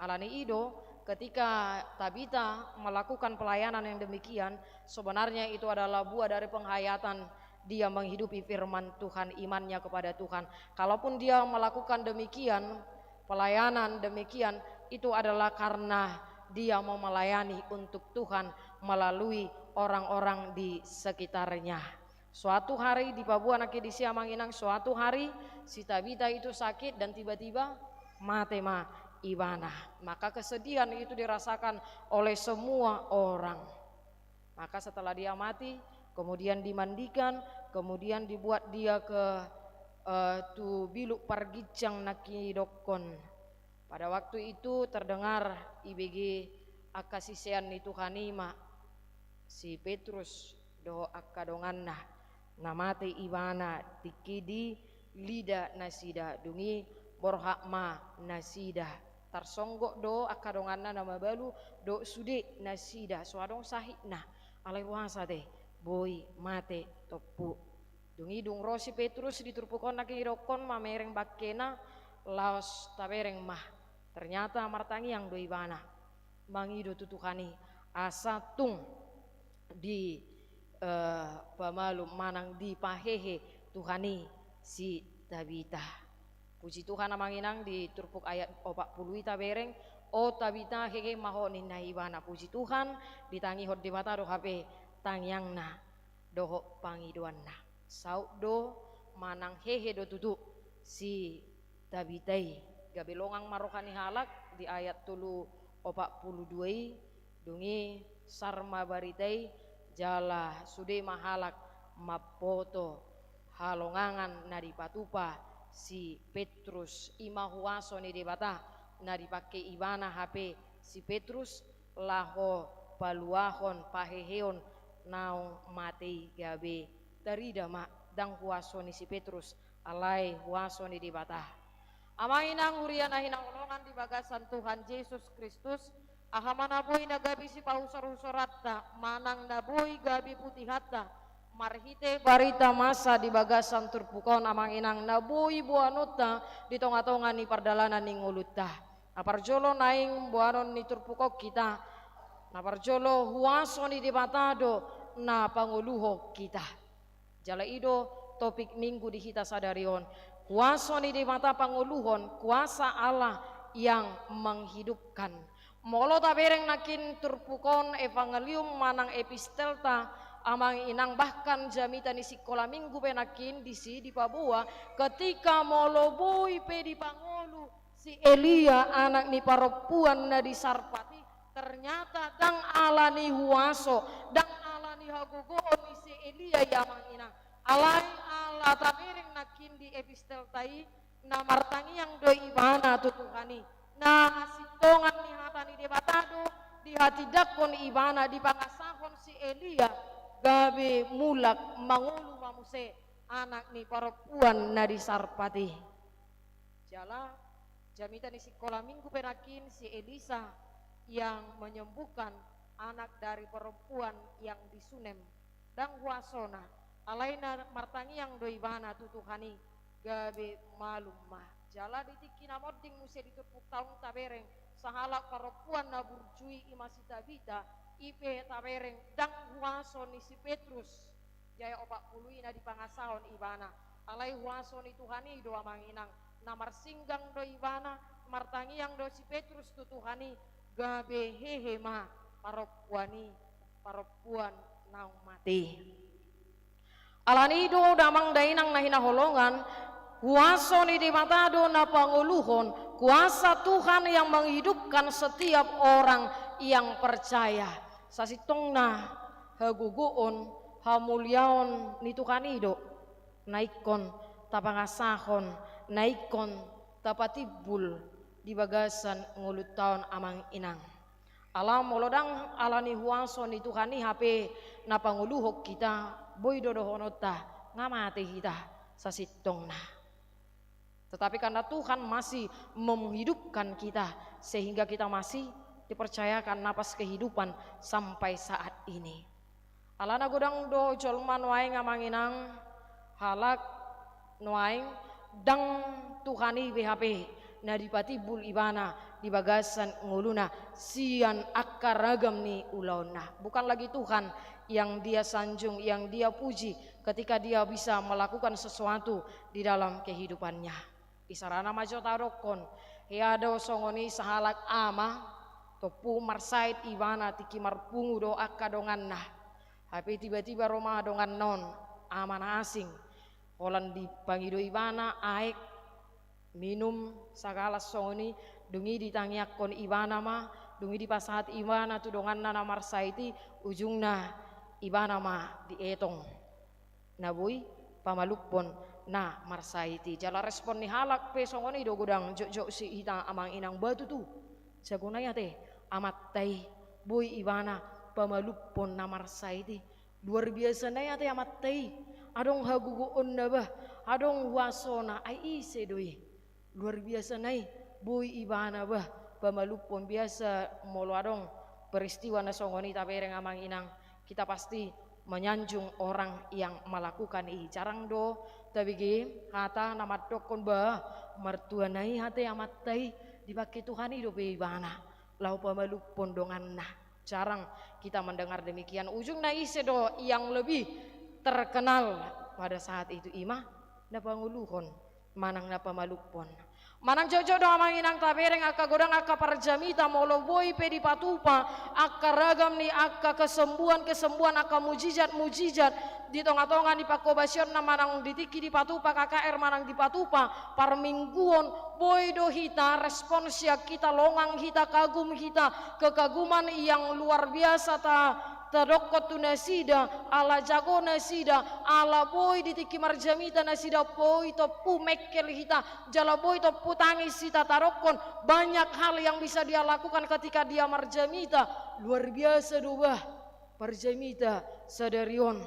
Alani Ido, ketika Tabita melakukan pelayanan yang demikian, sebenarnya itu adalah buah dari penghayatan dia menghidupi firman Tuhan, imannya kepada Tuhan. Kalaupun dia melakukan demikian, pelayanan demikian, itu adalah karena dia mau melayani untuk Tuhan melalui orang-orang di sekitarnya. Suatu hari di Papua Nakidisi Amanginang, suatu hari si Tabita itu sakit dan tiba-tiba mati Ibana. Maka kesedihan itu dirasakan oleh semua orang. Maka setelah dia mati, kemudian dimandikan, kemudian dibuat dia ke tu biluk pargicang nakidokon. Pada waktu itu terdengar IBG akasisean itu kanima si Petrus do akadonganna namate Ibana tikidi lida nasida dungi borhakma nasida tarsonggok do akadonganna nama balu do sude nasida suadong sahihna alai wasa teh boy mate topu dungi dung rosi Petrus diturpukon naki rokon mamereng bakkena laos tabereng mah ternyata martangi yang do Ibana mangido tutukani asa tung di pamalu manang di pahehe Tuhani si Tabita. Puji Tuhan amanginang di turpuk ayat 40 tabereng o Tabita hehe mahonin na Ibana. Puji Tuhan ditangi hot debata do hape tangyangna doho pangiduanna saud do manang hehe do tutu si Tabitai gabelongang marokani halak di ayat tulu 42 dungi sarma baritai jala sude mahalak mapoto halongangan nadi patupa si Petrus imahuaso ni debata nadi pake Ibana HP si Petrus laho paluahon paheheon naung mati gabe tarida mak dang huaso ni si Petrus alai huaso ni debata amainang urian ahinang ulongan di bagasan Tuhan Yesus Kristus Ahamana boy na gabi si pahusar-husaratta, manang na boy gabi putih hatta, marhite barita masa di bagasan turpukon amang inang na boy buanota di tonga-tonga ni pardalanan ni ngulutta. Aparjolo naing buanon ni turpukok kita, naparjolo huaso ni dibatado na panguluho kita. Jala ido topik minggu di kita sadarion, huaso ni dimata panguluhon, kuasa Allah yang menghidupkan. Molo tabereng nakin turpukon evangelium manang epistelta amang inang bahkan jamita ni sikola minggu penakin di Papua ketika molo boy pe di pangolu si Elia anak ni perempuan na di Sarpati ternyata dang alani huaso dang alani hagogoon ni si Elia yamang inang alai ala tabereng nakin di episteltai na martangi yang doi ibana tutuhani na sitongan ni hatani debatado di hati dakon ibana di pangasahon si Elia gabe mulak mangulu mamuse anak ni perempuan na di Sarpati. Jala jamita ni sikola minggu penakin si Elisa yang menyembuhkan anak dari perempuan yang di Sunem dan huasona alaina martangi yang doi bana tutuhani gabe malumah. Jala ditiki namoding muse ditupuk taung tabereng sahalak perempuan na burjui imasita bita ipe tabereng dang huaso ni si Petrus jaya opak puluina di pangasahon ibana alai huaso ni Tuhani do amanginang namar singgang do ibana martangi yang do si Petrus tu Tuhani gabe hehe ma perempuan naung mati alani do damang dainang nahina holongan kuasa ni dimatado na panguluhon, kuasa Tuhan yang menghidupkan setiap orang yang percaya. Sasitong na haguguon, hamulyaon ni Tuhan ido, naikon tapangasahon, naikon tapatibul di bagasan ngulut taon amang inang. Alam molodang alani huaso ni Tuhan ni hape na panguluhok kita, boy dodohonota ngamate kita sasitong na. Tetapi karena Tuhan masih menghidupkan kita sehingga kita masih dipercayakan napas kehidupan sampai saat ini. Alana godang do jolman waing amanginang halak nuaing dang Tuhani BHP nadipati bul ibana di bagasan nguluna sian akar ragam ni ulauna. Bukan lagi Tuhan yang dia sanjung, yang dia puji ketika dia bisa melakukan sesuatu di dalam kehidupannya. Isarana majo tarokon hiado songoni sahalak ama topu marsait ibana tiki marpungu do akadongan nah tapi tiba-tiba Roma dongan non amana asing holan di pangido ibana aek minum sagala songoni dungi ditangiakon ibana ma dungi di pasahat ibana tu dongan nana marsaiti ujungna ibana ma dietong nabui pamalupon nah marsaiti jala respon ni halak pe songoni do gudang jok si ita amang inang batu tu sagunaya teh amat tai boy ibana pamalupon na marsaiti luar biasa na ya teh amat tai adong haguguon na bah adong wasona ai ise doi luar biasa nai boy ibana bah pamalupon biasa molo adong peristiwa na songoni tabereng amang inang kita pasti menyanjung orang yang melakukan ini jarang do tapi kata nama dokon bah mertua nai hati amat tai dipakai Tuhan hidup ibana lau pamalu pondongan nah jarang kita mendengar demikian ujung nai sedo yang lebih terkenal pada saat itu imah na panguluhon manang na pamalupon manang jojo do amanginang tabereng akka godang akka parjamita molo boy pedi patupa akka ragam ni akka kesembuhan akka mujizat di tonga-tonga di pakobasion na manang ditiki di patupa KKR manang di patupa parmingguon boy do hita responsnya kita longang hita kagum hita kekaguman yang luar biasa tadokot tu nasida ala jago nasida ala boy ditiki marjamita nasida boy topu mekel hita jala boy topu tangis hita tarokon banyak hal yang bisa dia lakukan ketika dia marjamita luar biasa dubah parjamita sadarion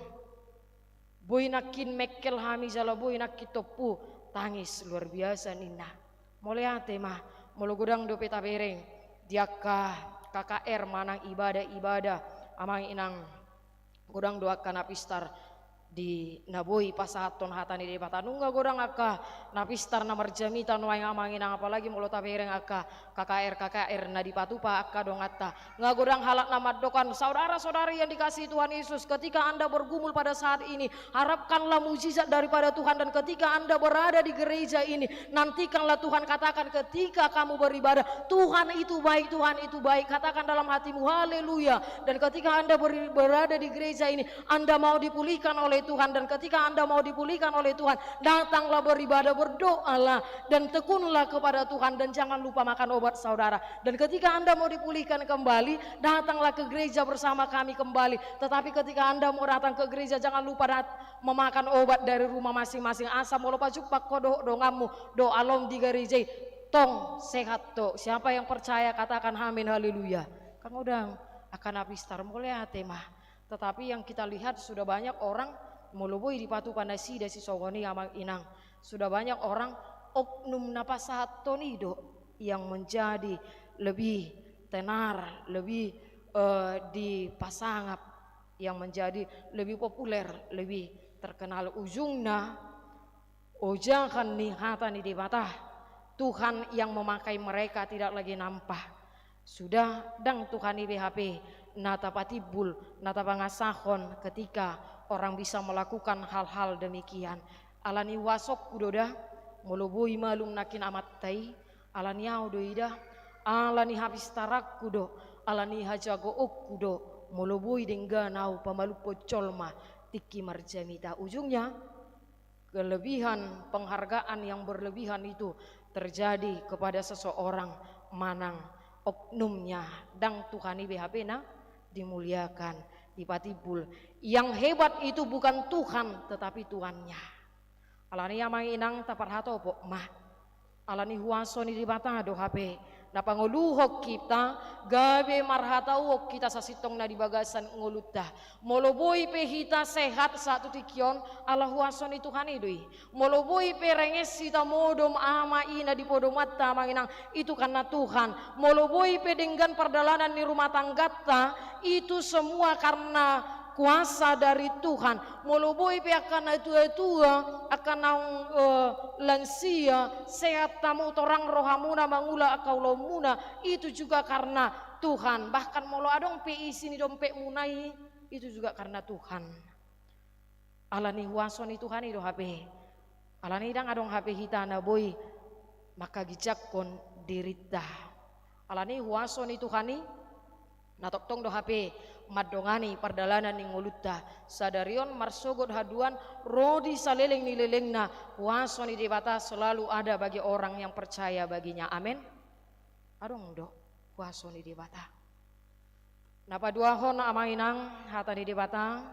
boy nakin mekel hami jala boy nakit topu tangis luar biasa nina mulai ate mah molo godang do peta bereng diaka KKR manang ibadah amang inang godang doakan napistar di naboi pasaton hatani di bata nungga godang aka napistar na marjamita no yang amang inang apalagi mulo tabereng aka KKR na di patupa aka dong atta nga godang halak na madokan saudara-saudari yang dikasihi Tuhan Yesus, ketika Anda bergumul pada saat ini harapkanlah mujizat daripada Tuhan, dan ketika Anda berada di gereja ini nantikanlah Tuhan katakan ketika kamu beribadah Tuhan itu baik, Tuhan itu baik, katakan dalam hatimu haleluya. Dan ketika Anda berada di gereja ini Anda mau dipulihkan oleh Tuhan, dan ketika Anda mau dipulihkan oleh Tuhan datanglah beribadah, berdoalah dan tekunlah kepada Tuhan, dan jangan lupa makan obat saudara. Dan ketika Anda mau dipulihkan kembali datanglah ke gereja bersama kami kembali. Tetapi ketika Anda mau datang ke gereja jangan lupa memakan obat dari rumah masing-masing. Asa mau lupa jupak kodo dongamu do alom di gereja tong sehat to. Siapa yang percaya katakan amin haleluya. Kang udang akan apistar mulai tema. Tetapi yang kita lihat sudah banyak orang mulubui di patu pandasi dasi sogoni amang inang. Sudah banyak orang oknum napasahat tonido yang menjadi lebih tenar, lebih dipasangap, yang menjadi lebih populer, lebih terkenal. Ujungnya ojangan nihatan di batah Tuhan yang memakai mereka tidak lagi nampak. Sudah dang Tuhan IBHP nata patibul nata pangasahon ketika orang bisa melakukan hal-hal demikian. Alani wasok kudoda mulubui malum nakin amat tai alani audoida alani habis tarak kudo alani hajago kudo mulubui dengganau pamalupo colma tiki marjamita. Ujungnya kelebihan penghargaan yang berlebihan itu terjadi kepada seseorang manang oknumnya dang Tuhan IBHP na dimuliakan dipatibul. Yang hebat itu bukan Tuhan tetapi Tuhannya. Alani amang inang taparhato po mah alani huasoni di bata do HP na panguluhok kita gabe marhatau kita sasitong na di bagasan ngulutah moloboy pe hita sehat satu tikion ala huasoni Tuhan idui moloboy pe renges sita modom ama ina di podomatta manginang itu karena Tuhan. Moloboy pe denggan perdalanan di rumah tanggata itu semua karena kuasa dari Tuhan. Moloboy pe akan tua akan lansia sehat tamu torang rohamuna mangula akaulomuna itu juga karena Tuhan. Bahkan molo adong pe isini dompet munai itu juga karena Tuhan. Alani huasoni Tuhan itu HP. Alani dang adong HP hitana boy maka gijakon dirita. Alani huasoni Tuhani natoktong do HP madongani perdalanan ning ngulutta sadarion marsogot haduan rodi saleleng ni lelengna wasoni di batas selalu ada bagi orang yang percaya baginya. Amin. Adong do wasoni di bata napa dua hon amainang hata di bata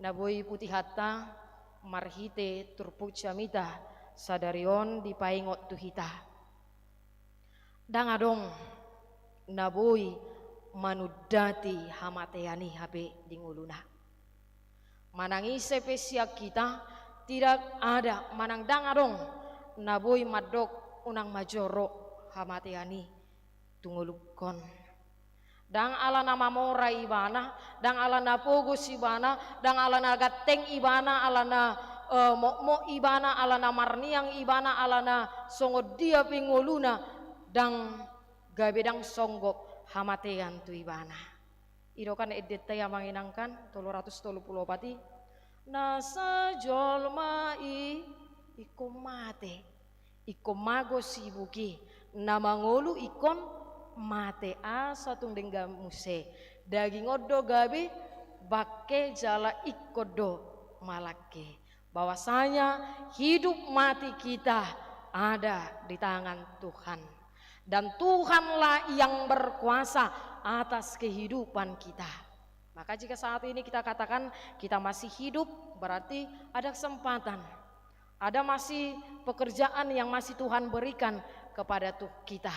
naboi putih hatta marhite turpucamita sadarion dipaingot tuhita dang adong naboi manudati hamateani habe dinguluna manangi sepesiak kita tidak ada manang dangadong naboi madok unang majoro hamateani tungulukon dang ala nama mora ibana dang ala na pogos ibana dang ala na gateng ibana ala na mo ibana ala na marniang ibana ala na songod dia pinguluna dang gabedang songgok hamatean tu ibana idokan edeta yang menginangkan 330 pati nasa jolmai ikom mate ikom mago sibuki nama ngolu ikon mate asa tung dengga muse daging odo gabe bakke jala ikodo malake bahwasanya hidup mati kita ada di tangan Tuhan. Dan Tuhanlah yang berkuasa atas kehidupan kita. Maka jika saat ini kita katakan kita masih hidup berarti ada kesempatan. Ada masih pekerjaan yang masih Tuhan berikan kepada kita.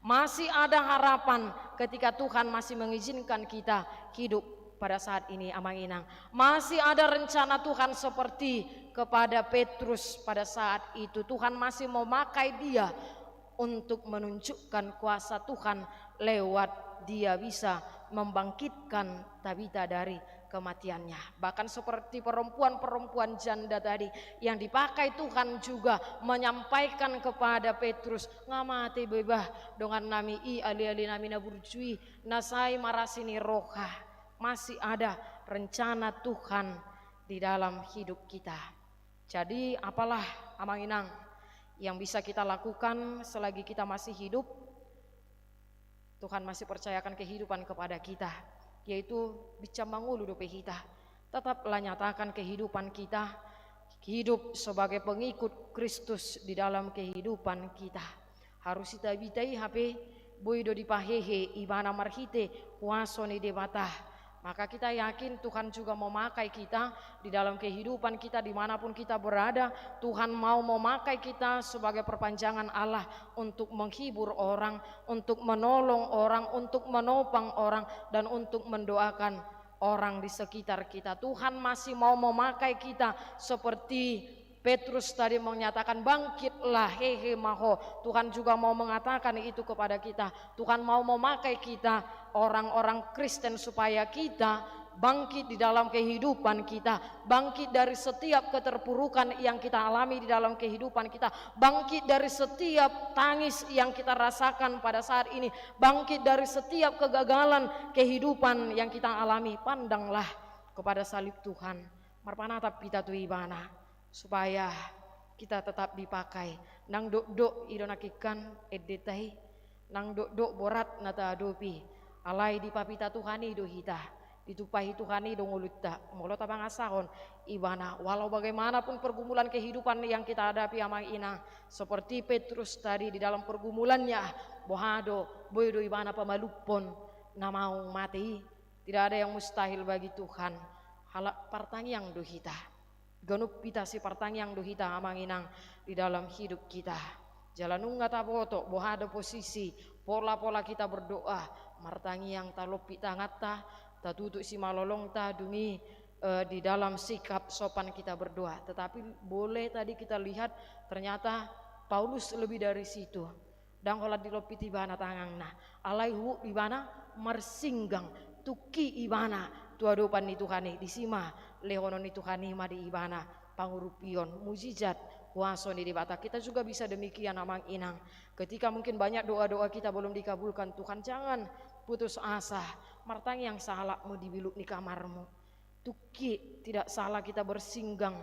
Masih ada harapan ketika Tuhan masih mengizinkan kita hidup pada saat ini amang inang. Masih ada rencana Tuhan seperti kepada Petrus pada saat itu. Tuhan masih memakai dia untuk menunjukkan kuasa Tuhan lewat Dia bisa membangkitkan Tabita dari kematiannya. Bahkan seperti perempuan-perempuan janda tadi yang dipakai Tuhan juga menyampaikan kepada Petrus, ngamati bebah dengan nami i ali-ali nami naburjui nasai marasini roha. Masih ada rencana Tuhan di dalam hidup kita. Jadi apalah Amang Inang yang bisa kita lakukan selagi kita masih hidup? Tuhan masih percayakan kehidupan kepada kita, yaitu bicara mangulu dope kita. Tetaplah nyatakan kehidupan kita, hidup sebagai pengikut Kristus di dalam kehidupan kita. Harus kita bitai HP boido dipahehe ibana marhite wasoni debatah. Maka kita yakin Tuhan juga memakai kita di dalam kehidupan kita dimanapun kita berada. Tuhan mau memakai kita sebagai perpanjangan Allah untuk menghibur orang, untuk menolong orang, untuk menopang orang, dan untuk mendoakan orang di sekitar kita. Tuhan masih mau memakai kita seperti Petrus tadi menyatakan bangkitlah hehe maho. Tuhan juga mau mengatakan itu kepada kita. Tuhan mau memakai kita orang-orang Kristen supaya kita bangkit di dalam kehidupan kita, bangkit dari setiap keterpurukan yang kita alami di dalam kehidupan kita, bangkit dari setiap tangis yang kita rasakan pada saat ini, bangkit dari setiap kegagalan kehidupan yang kita alami. Pandanglah kepada salib Tuhan, marpanatap kita tu ibana, supaya kita tetap dipakai. Nang dok idonakikan edetai, nang dok borat nata adopi, alai di papita Tuhani do hita, ditupahi Tuhani do ngulutta, molot abang asahon ibana. Walau bagaimanapun pergumulan kehidupan yang kita hadapi Amang Inang, seperti Petrus tadi di dalam pergumulannya, bohado boydo ibana pamalupon namau mati, tidak ada yang mustahil bagi Tuhan. Halak partangyang do hita, ganup pita si partangyang do hita Amang Inang di dalam hidup kita. Jalanung ngata boto bohada posisi pola-pola kita berdoa martangyang talopi tangata tatutuk si malolong ta dungi di dalam sikap sopan kita berdoa. Tetapi boleh tadi kita lihat ternyata Paulus lebih dari situ. Dan kalau dilopiti ibana tangangna alaihu ibana marsinggang tuki ibana tuadopan ni Tuhani disima lehonon ni Tuhani madi ibana pangurupion mujizat kuaso ni dibata. Kita juga bisa demikian Amang Inang. Ketika mungkin banyak doa-doa kita belum dikabulkan, Tuhan jangan putus asa. Martang yang salah mau dibiluk di kamarmu, tuki tidak salah kita bersinggang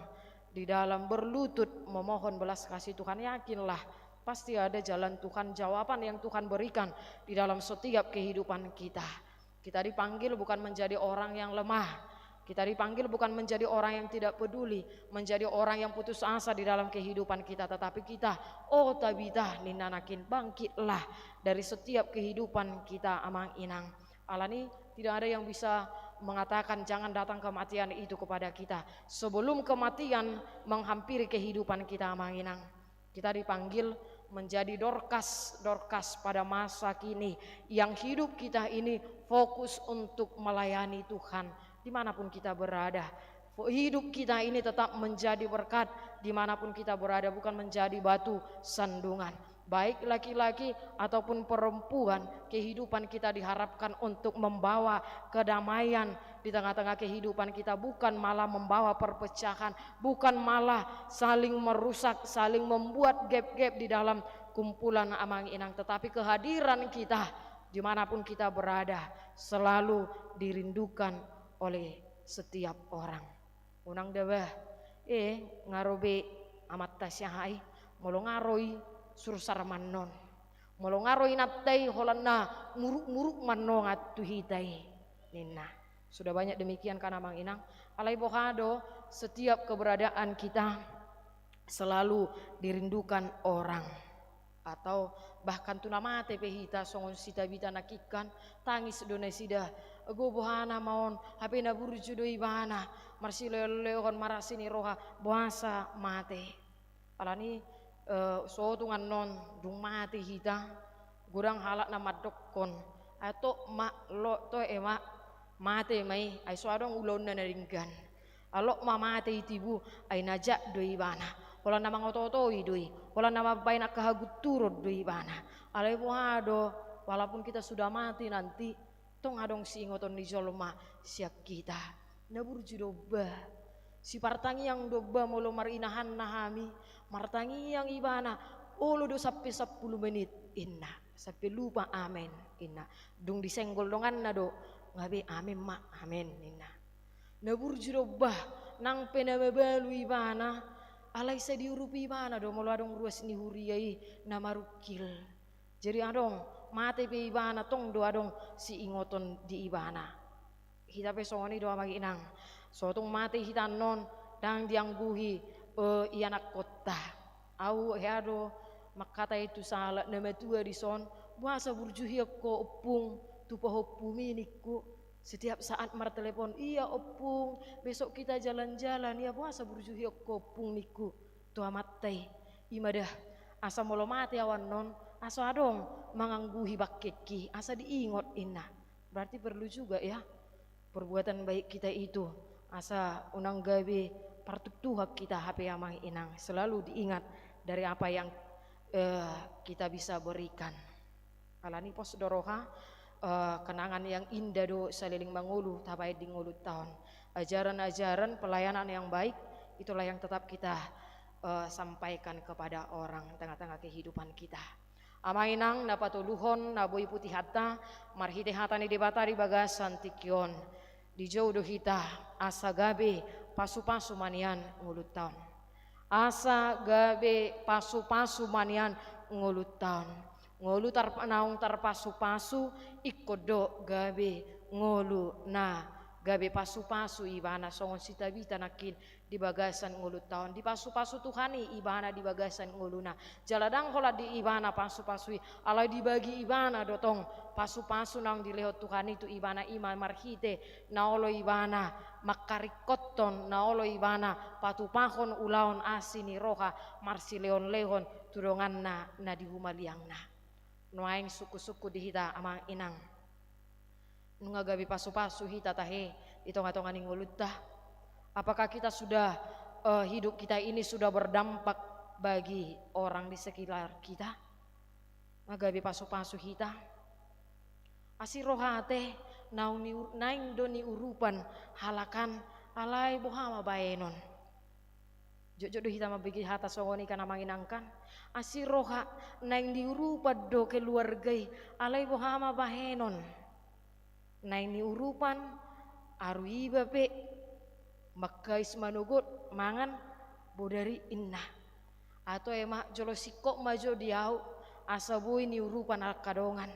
di dalam berlutut memohon belas kasih Tuhan. Yakinlah pasti ada jalan Tuhan, jawaban yang Tuhan berikan di dalam setiap kehidupan kita. Kita dipanggil bukan menjadi orang yang lemah, kita dipanggil bukan menjadi orang yang tidak peduli, menjadi orang yang putus asa di dalam kehidupan kita. Tetapi kita, oh Tabita ninanakin, bangkitlah dari setiap kehidupan kita Amang Inang. Alani tidak ada yang bisa mengatakan jangan datang kematian itu kepada kita sebelum kematian menghampiri kehidupan kita Amang Inang. Kita dipanggil menjadi Dorcas pada masa kini yang hidup kita ini fokus untuk melayani Tuhan dimanapun kita berada. Hidup kita ini tetap menjadi berkat dimanapun kita berada, bukan menjadi batu sandungan. Baik laki-laki ataupun perempuan, kehidupan kita diharapkan untuk membawa kedamaian di tengah-tengah kehidupan kita, bukan malah membawa perpecahan, bukan malah saling merusak, saling membuat gap-gap di dalam kumpulan Amang Inang. Tetapi kehadiran kita dimanapun kita berada selalu dirindukan oleh setiap orang. Unang deweh ngarobe amat tasyahai molo ngaroi sursar mannon molo ngaroi naptai holanna muruk-muruk manno ngatuhitai ninna. Sudah banyak demikian kan Amang Inang. Alai bohado setiap keberadaan kita selalu dirindukan orang, atau bahkan tunamate pehita songon sita bita nakikan tangis donesida go bohana maon hape na burju do ibana marsileo-leon marasini roha boasa mate alani sotungan non dung mate hita gurang halak na madokkon ato ma lo to ema mate mai ai soadong ulon na naringgan alok ma mate itibu ai najak do ibana wala nama ngototo idui wala nama baina kahagut turut do ibana alai bohado walaupun kita sudah mati nanti tong adong si ingoton di jolma siap kita naburju doba si partangi yang doba molo marinahan nahami martangi yang ibana olo do sampai 10 menit inna sampai lupa amin inna dung disenggol dongan na do ngabe amin mak amin inna naburju doba nang penababalu ibana alai sa diurupi ibana do molo adong ruas ni huriyai na marukil jadi adong mate pe ibana tong do adong si ingoton di ibana kita pe songoni do magi inang so tong mate hitan non dang diangguhi ianak kota au heado makata itu salah nama tua di son buasa burjuhi ko opung tupa hopumi niku setiap saat martelepon iya opung besok kita jalan-jalan ya buasa burjuhi ko opung niku tua matai imadah asa molo mate awan non asa adong mangangguhi bakkeki asa diingot inna berarti perlu juga ya perbuatan baik kita itu asa unang gawe partutuhak kita HP amang inang selalu diingat dari apa yang kita bisa berikan alani pos doroha kenangan yang indah do saliling mangulu tabai di ngulu tahun ajaran-ajaran pelayanan yang baik itulah yang tetap kita sampaikan kepada orang tengah-tengah kehidupan kita amainang napatuluhon naboy putih hatta marhite hata ni debata di bagasan tikion di jauh do hita asa gabe pasu-pasu manian ngulut tahun asa gabe pasu-pasu manian ngulut tahun ngolu naung tarpasu-pasu ikodo gabe ngolu na gabe pasu-pasu ibana songon sita bita nakin di bagasan ngulu tahun di pasu-pasu Tuhani ibana di bagasan nguluna jaladang hola di ibana pasu-pasui alai dibagi ibana dotong pasu-pasu nang dilehot Tuhani itu ibana ima marhite naolo ibana makarikoton naolo ibana patupahon ulaon asini roha marsi leon lehon turongan na di humaliang na nuaing suku-suku dihita amang inang nunga gabi pasu-pasu hita tahe itonga-tonga ningulutah apakah kita sudah hidup kita ini sudah berdampak bagi orang di sekitar kita magabi pasu-pasu hita asirohate naing doni urupan halakan alai bohama baenon jojo hita mabigi hata songoni kana manginangkan asiroha naing diurupan do keluargai alai bohama bahenon naing diurupan aruiba pe makais manugut mangan bodari inna atau emak jolo sikok majo diau asabui ni urupan kadongan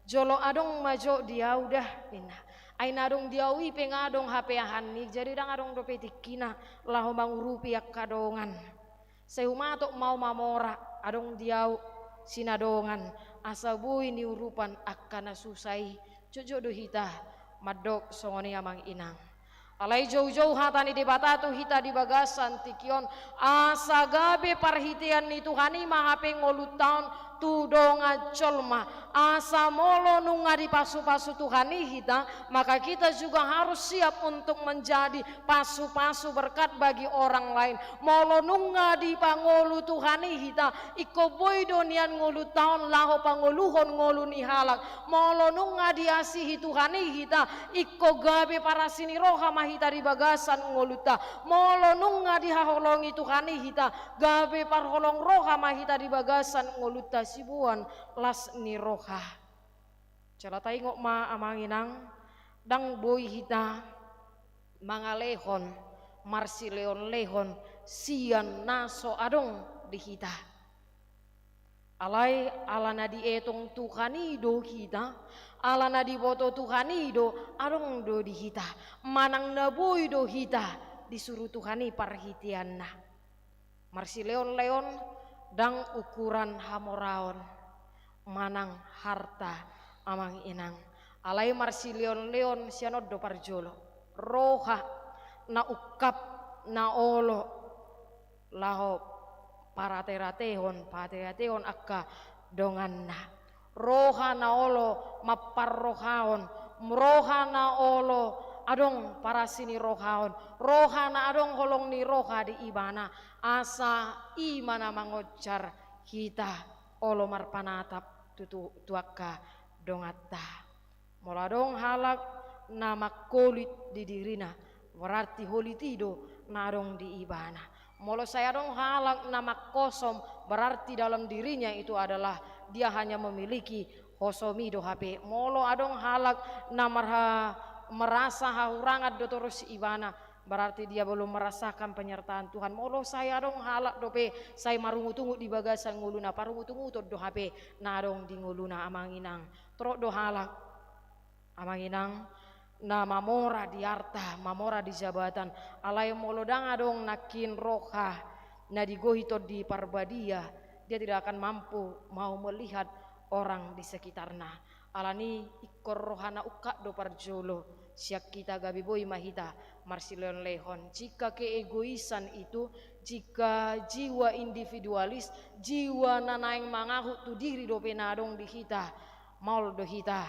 jolo adong majo diau dah inna aina adong diawi pengadong HP hani jadi dang adong dope tikina laho mangurupi kadongan seumatok mau mamora adong diau sinadongan asabui ni urupan akana susai jojo do hita madok songoni amang inang alai jauh-jauh hatani di batatu hita di bagasan tikion asa gabe parhitian ni Tuhani mahape ngolutan tudonga colma asa molo nunga di pasu-pasu Tuhani hita maka kita juga harus siap untuk menjadi pasu-pasu berkat bagi orang lain molo nunga di pangolu Tuhani hita iko boy donian ngolu taon laho pangoluhon ngolu ni halak molo nunga diasihi Tuhani hita iko gabe para sini roha mahita di bagasan ngoluta molo nunga dihaholongi Tuhani hita gabe parholong roha mahita di bagasan ngoluta sibuan las ni roha calatai ngok ma amanginang dang boy hita mangalehon marsi leon lehon sian naso adong di hita alai alana di etong Tuhani do hita alana di boto Tuhani do adong do di hita manang na boy do hita disuruh Tuhani parhitian na marsi leon dang ukuran hamoraon manang harta amang inang alai marsi leon sianod do parjolo roha na ukap na olo laho pateratehon akka dongan na roha na olo maparrohaon roha na olo adong para sini rohaon roha na adong holong ni roha di ibana asa imana mangocar kita olo marpanatap tuaka dongata. Moladong halak nama kolit di dirina, berarti holitido narong di ibana. Molo saya dong halak nama kosom, berarti dalam dirinya itu adalah dia hanya memiliki hosomido HP. Molo adong halak nama merasa haurangat do terus ibana, berarti dia belum merasakan penyertaan Tuhan. Molo saya dong halak dope saya marungu-tungu di bagasan nguluna parungu-tungu to do HP narong di nguluna amanginang trok do halak amanginang na mamora di harta, mamora di jabatan, alai molodang adong nakin roha na digohito di parbadia, dia tidak akan mampu mau melihat orang di sekitarnya. Alani ikor rohana uka do parjolo, siak kita gabi boy mahita, marsilon lehon. Jika keegoisan itu, jika jiwa individualis, jiwa nanaing mangahu tu diri do penadong di hita, maul do hita,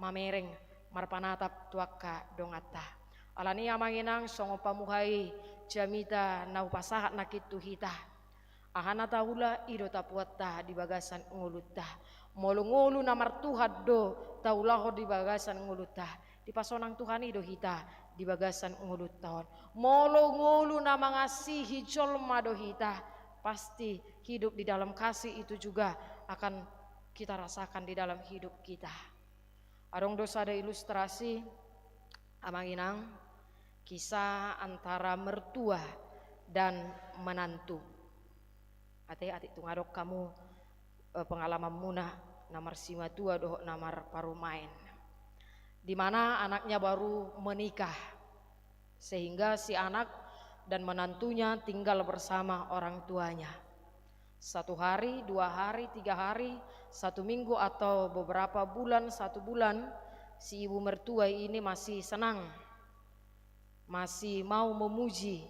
mamereng. Marpanatap tuaka dongata alani amanginang songo pamuhai jamita nau pasahat nakitu hita ahana taula ido tapuata di bagasan nguluta molungulu namar Tuhan do taulaho di bagasan nguluta di pasonang Tuhan ido hita di bagasan nguluta molungulu nama ngasihi jolma do hita pasti hidup di dalam kasih itu juga akan kita rasakan di dalam hidup kita. Adong dosa ada ilustrasi amanginang kisah antara mertua dan menantu. Ate tungadok kamu pengalaman munah namar sima tua doh namar parumain. Di mana anaknya baru menikah sehingga si anak dan menantunya tinggal bersama orang tuanya. 1 hari, 2 hari, 3 hari, 1 minggu atau beberapa bulan, 1 bulan, si ibu mertua ini masih senang, masih mau memuji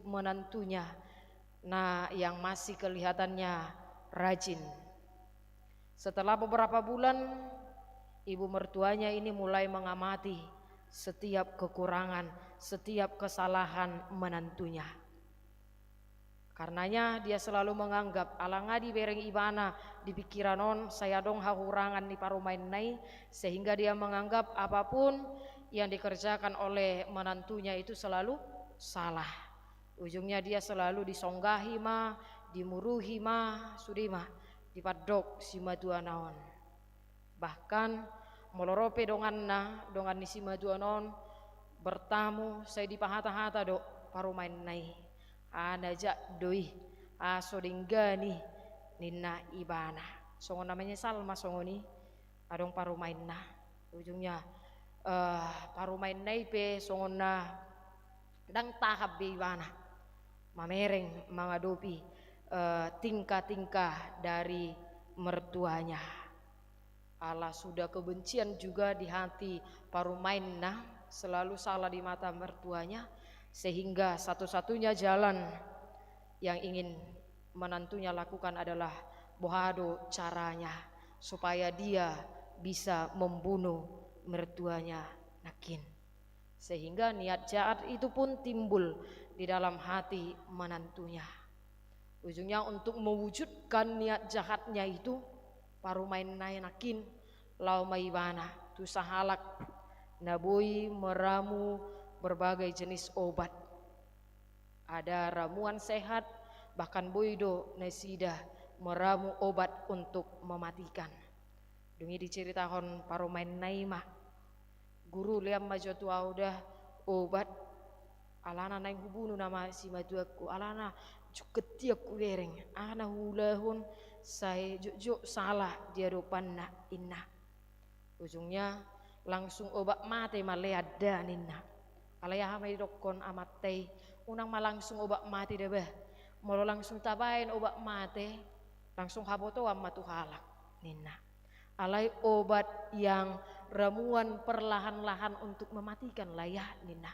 menantunya, nah yang masih kelihatannya rajin. Setelah beberapa bulan, ibu mertuanya ini mulai mengamati setiap kekurangan, setiap kesalahan menantunya. Karenanya dia selalu menganggap alangadi bereng ibana di pikiran on saya dong hahurangan di parumain nai, sehingga dia menganggap apapun yang dikerjakan oleh menantunya itu selalu salah. Ujungnya dia selalu disonggahi ma, dimuruhi ma, sudima, dipadok si madua naon. Bahkan molorope donganna, dongan ni si madua naon bertamu saya dipahata-hata do parumain nai. Anajak doi asodinggani nina ibana songo namanya Salma songo ni adong parumain na ujungnya parumain naipe songo na dang tahap be ibana mamereng mangadopi tingkah-tingkah dari mertuanya. Allah sudah kebencian juga di hati parumain na, selalu salah di mata mertuanya, sehingga satu-satunya jalan yang ingin menantunya lakukan adalah bohado caranya supaya dia bisa membunuh mertuanya nakin. Sehingga niat jahat itu pun timbul di dalam hati menantunya. Ujungnya untuk mewujudkan niat jahatnya itu parumain nakin lau maibana tu sahalak naboi meramu berbagai jenis obat. Ada ramuan sehat, bahkan boido nesida meramu obat untuk mematikan. Dungi diceritakan parumain naimah guru liam majotu audah obat alana naing hubunu nama si majuaku alana cuketiak kuwereng ana hulahun saya juk salah dia dopanna inna. Ujungnya langsung obat mate maleada ninna. Alaya hamai dokon amatei unang malangsung obat mati debeh molo langsung tabain obat mati langsung haboto amma tuhalak nina alai obat yang ramuan perlahan-lahan untuk mematikan layah nina.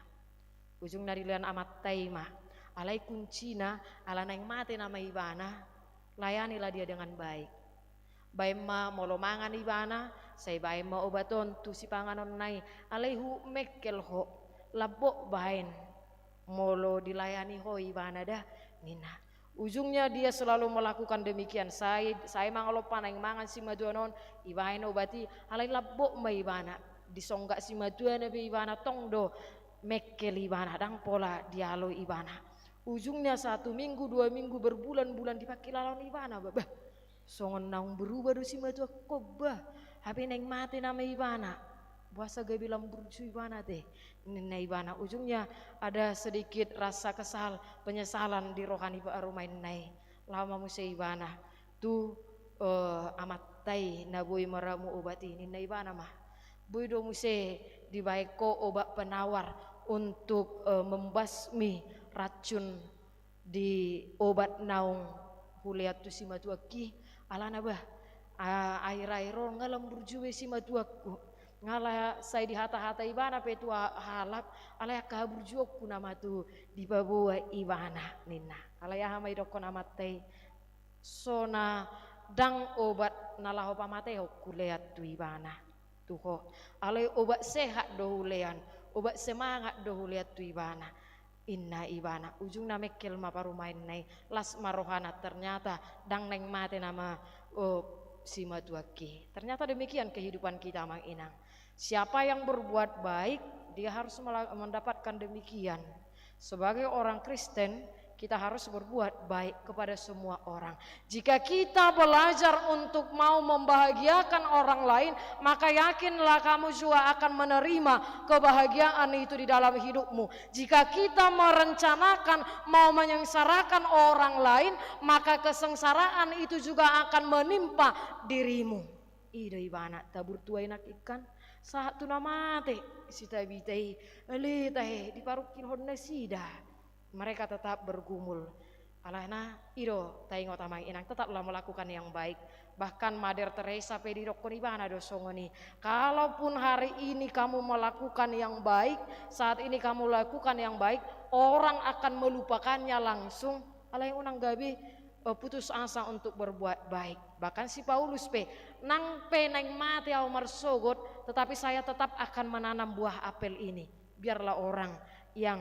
Ujung narilian amatei mah alai kuncina ala nang mati nama ibana layanilah dia dengan baik. Baima molo mangan ibana say baima obaton tu si panganon nai alai hu mekkel ho labok bain molo dilayani ho ibana dah nina. Ujungnya dia selalu melakukan demikian. Saya mangalopan yang mangan si maduanon ibahin obati alai labok ma ibana disonggak si maduana be ibana tongdo mekel ibana dang pola dialo ibana. Ujungnya 1 minggu 2 minggu berbulan-bulan dipakai lawan ibana babah. Songon naung berubah do si madua kobah. Habe neng mati nama ibana. Puasa gak bilang burju ibana teh. Nena ibana ujungnya ada sedikit rasa kesal, penyesalan di rohani rumah nai. Lama musa ibana tu amat tai nabui meramu obati nena ibana mah. Bui do muse dibaiko obat penawar untuk membasmi racun di obat naung huliat tu si matuaki alana bah air-airo ngalam burjuwe si matuaku ngala saya di hata-hata ibana petua halap alaya kaburjuku nama tu di babuwa ibana nina alaya hamai dokon amatai sona dang obat nalaho pamate kuliat tu ibana tuho alay obat sehat dohulean obat semangat dohuliat tu ibana. Inna ibana ujung na mekel maparumain nai las marohana ternyata dang neng mate nama si matuaki. Ternyata demikian kehidupan kita mang inang. Siapa yang berbuat baik dia harus mendapatkan demikian. Sebagai orang Kristen kita harus berbuat baik kepada semua orang. Jika kita belajar untuk mau membahagiakan orang lain, maka yakinlah kamu juga akan menerima kebahagiaan itu di dalam hidupmu. Jika kita merencanakan mau menyengsarakan orang lain, maka kesengsaraan itu juga akan menimpa dirimu. Ida ibana tabur tua enak ikan saat tu nama te sita bitai ali tahe di parukin honda sida. Mereka tetap bergumul. Alahna ido taingo tamang inang tetaplah melakukan yang baik. Bahkan Mother Teresa pedidokon ibana dosongoni. Kalaupun hari ini kamu melakukan yang baik, saat ini kamu lakukan yang baik, orang akan melupakannya langsung. Alay unang gabi putus asa untuk berbuat baik. Bahkan si Paulus nang mati au marsogot, tetapi saya tetap akan menanam buah apel ini. Biarlah orang yang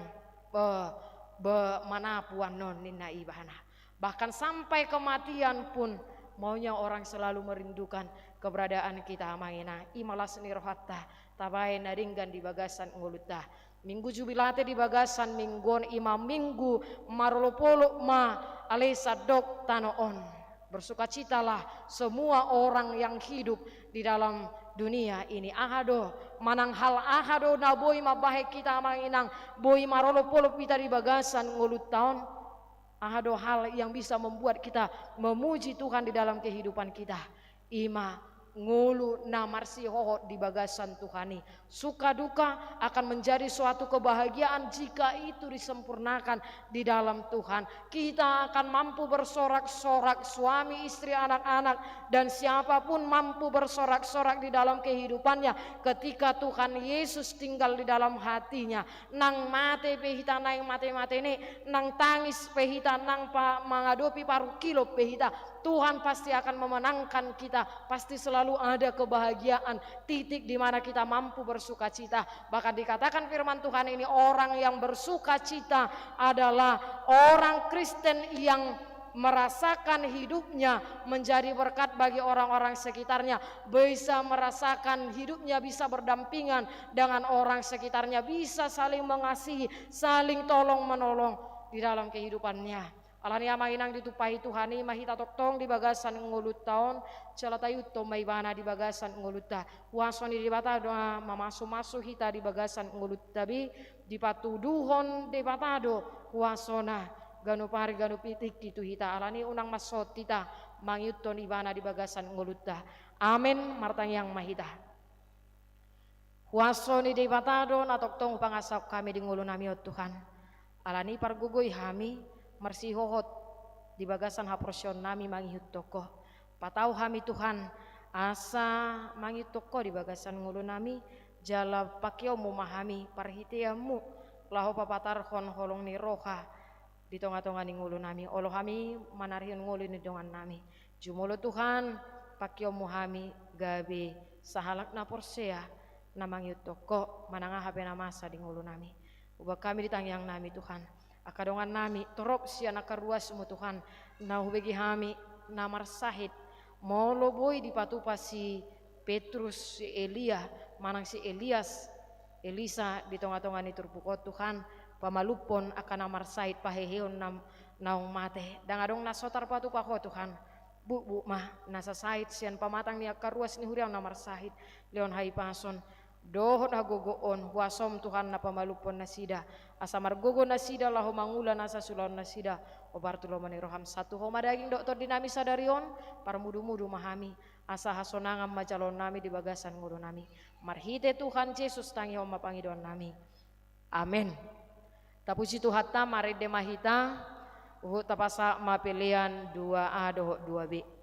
manapuan non nina ibana. Bahkan sampai kematian pun maunya orang selalu merindukan keberadaan kita mangina imalas ni rohatta tabai naringgan di bagasan nguluta minggu jubilate di bagasan minggon imam minggu marolopolo ma alesa dok tanoon. Bersukacitalah semua orang yang hidup di dalam dunia ini. Ahado manang hal ahado na boy mabahe kita manginang boy marolo polo pita di bagasan ngulut tahun. Ahado hal yang bisa membuat kita memuji Tuhan di dalam kehidupan kita. Ima ngulu namarsi hohot di bagasan Tuhani. Suka duka akan menjadi suatu kebahagiaan jika itu disempurnakan di dalam Tuhan. Kita akan mampu bersorak-sorak, suami, istri, anak-anak dan siapapun mampu bersorak-sorak di dalam kehidupannya ketika Tuhan Yesus tinggal di dalam hatinya. Nang mate pehita nang mate-mate ini, nang tangis pehita nang mengadopi paruh kilo pehita. Tuhan pasti akan memenangkan kita, pasti selalu ada kebahagiaan, titik di mana kita mampu bersukacita. Bahkan dikatakan firman Tuhan ini orang yang bersukacita adalah orang Kristen yang merasakan hidupnya menjadi berkat bagi orang-orang sekitarnya, bisa merasakan hidupnya bisa berdampingan dengan orang sekitarnya, bisa saling mengasihi, saling tolong menolong di dalam kehidupannya. Alania mainang ditupai Tuhani mahita toktong di bagasan ngulut tahun celatayut to maibana di bagasan nguluta wasoni di bata doa mamasu-masu hita di bagasan ngulut tabi di patuduhon di batado wasona ganu pari ganu pitik itu hita alani unang masot tita mangyuton ibana di bagasan nguluta. Amin martang yang mahita wasoni di batado na toktong pangasap kami di ngulu nami Tuhan alani pargugoy hami marsihohot di bagasan haprosion nami mangihut toko patau hami Tuhan asa mangihut toko di bagasan ngulu nami jala pakyo memahami parhitiamu laho papatar hon holong ni roha di tonga-tonga ni ngulu nami olo hami manarihun ngulu ni dongan nami jumolo Tuhan pakyo muhami gabi sahalak na porsea na mangihut toko mananga habe na masa di ngulu nami ubah kami ditangyang nami Tuhan akadongan nami torop sia nakaruas mu Tuhan na hubegi hami namar sahid molo boy di patupa si Petrus, si Elia, manang si Elias, Elisa di tonga-tonga ni turpukot Tuhan pamalupon akan namar sahid paheheon naung mate dangadong nasotar patu pako Tuhan bu mah nasa sahid sian pamatang ni akaruas ni huriaw namar sahid leon hai pason dohon hagogoon huasom Tuhan na pamalupon nasida asamar gogo nasida laho mangula nasa sulon nasida obartulo maniroham satu homa daging doktor dinami sadarion par mudu-mudu mahami asa hasonangam macalon nami di bagasan ngudo nami marhite Tuhan Yesus tangi homa pangidon nami amin. Tapusi Tuhan ta mari demahita uhut tapasa mapilian 2A doho 2B.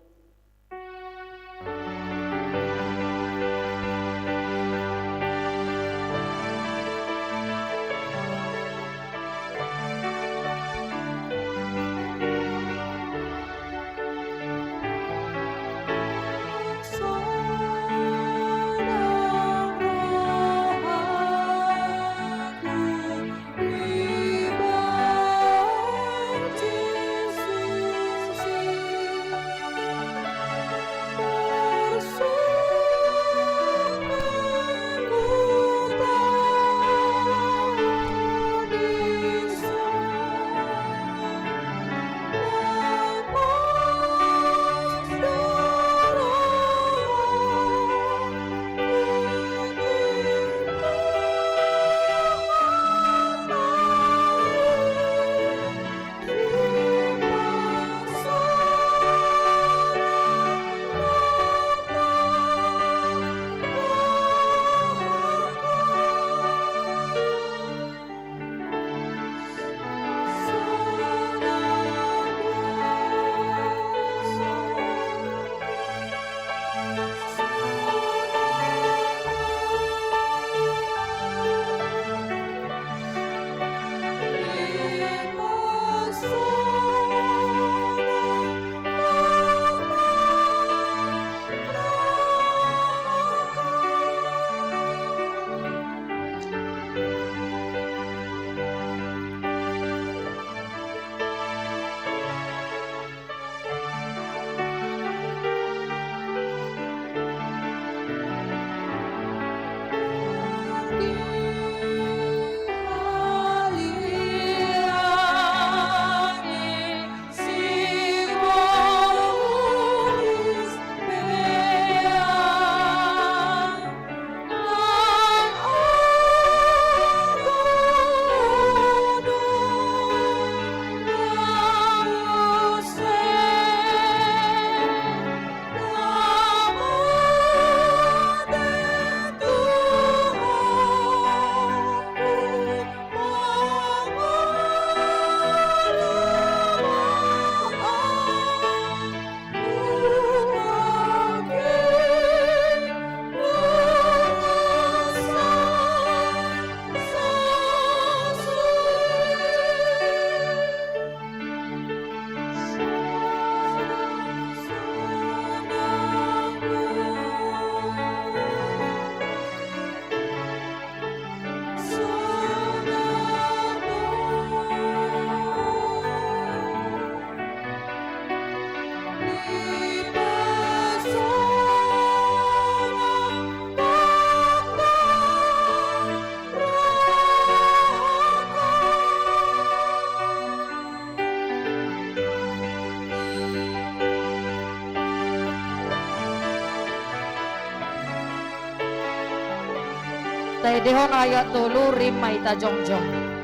tay dehon ayat tulu rim maita jongjong.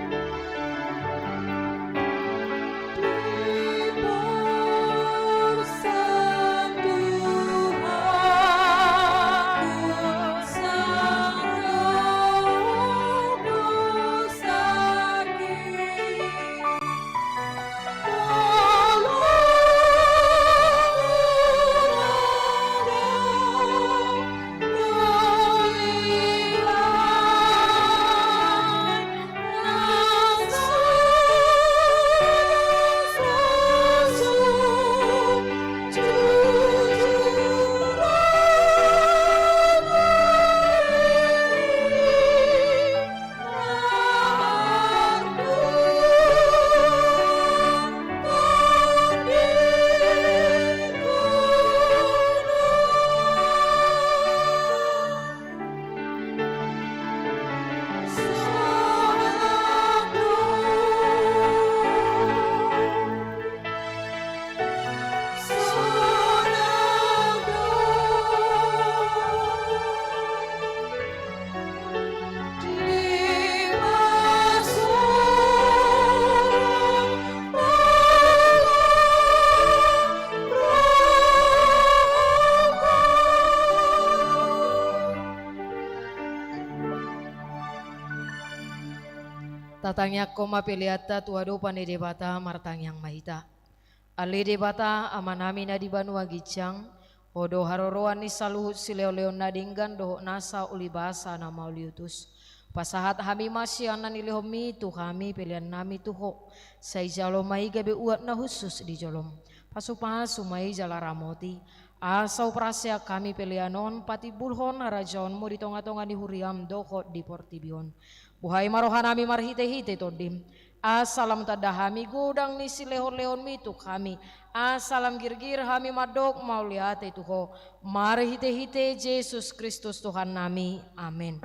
Tatangnya koma peliata tuado pane debata martang yang mahita. Ale debata amanami na di Banua Gicang, hodo haroroan ni saluhut si leo-leo nadinggan doho nasa uli bahasa nama uliutus. Pasahat hami masyanan ilihomi tu kami pilihan nami tuho. Say jalo mai gabe uat na khusus di jolom. Pasu-pasu mai jala ramoti. Asau prasya kami pilihanon pati bulhon harajon mo di tonga-tonga di huriam doho di portibion. Buhay marohanami marhite-hite todim. Asalam tadahami godang ni si leon-leon mitu kami. Asalam girgir hami madok mauliate tuho. Marhite-hite Yesus Kristus Tuhan nami. Amin.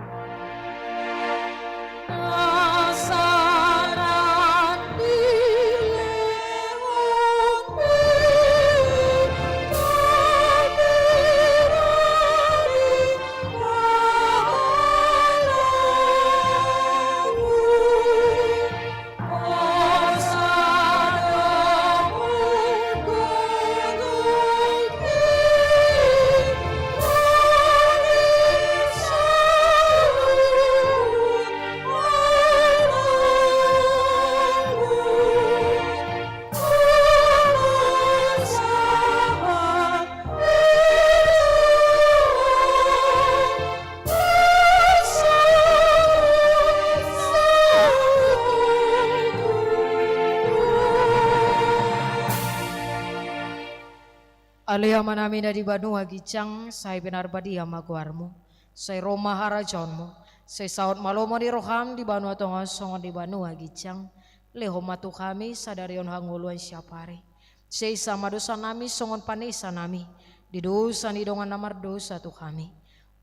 Alea manami na di Banua Gicang, say binarbadi amaguarmo, say Roma harajonmo, say saot malomo di roham di Banua Tonga songon di Banua Gicang, leho matu kami sadarion hanguluan siapari, say sama dosa nami songon panisa nami, di dosa ni dongan namar dosa tu kami,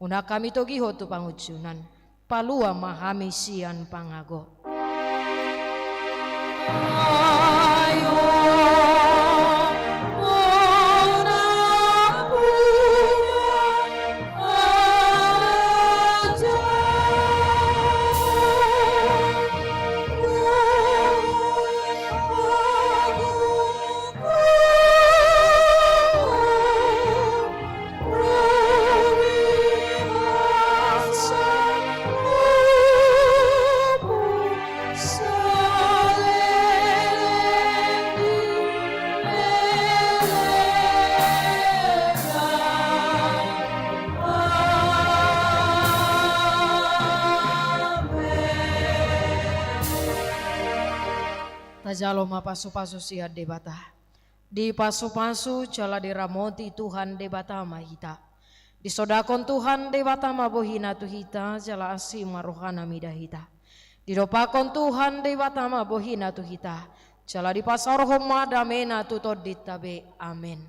una kami togiho tu pangujunan, palua mahami sian pangago. Tajalo mapasu-pasu siat debata. Di pasu-pasu jala diramoti Tuhan debata mahita. Di sodakon Tuhan debata mabohina tuhita jala asi marohana midahita. Di dopakon Tuhan debata mabohina tuhita jala di pasarhom madamena tutod ditabe. Amin.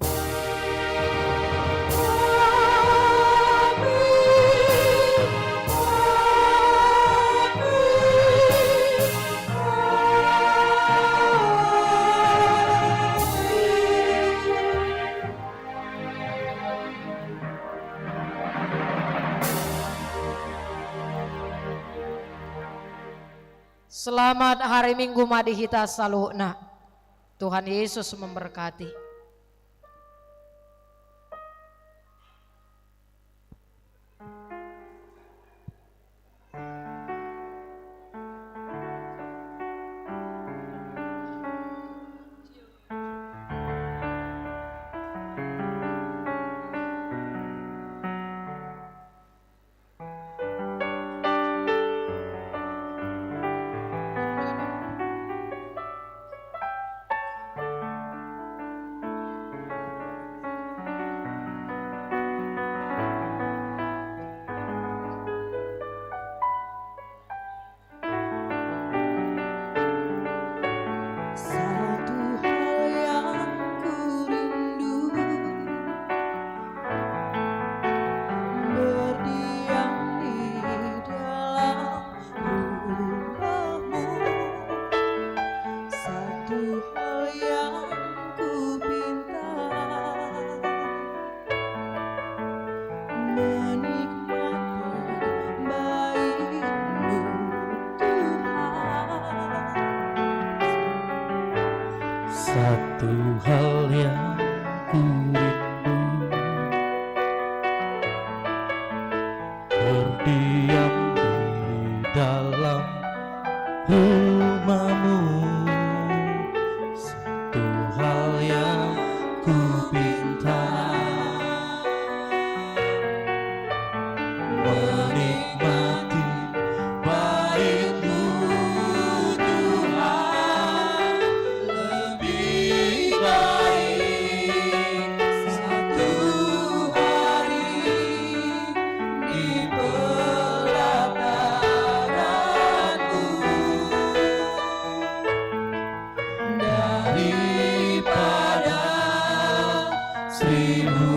Selamat hari Minggu madihita saluhna. Tuhan Yesus memberkati. Satu hal yang ku rindu, berdiam di dalam rumah. seribu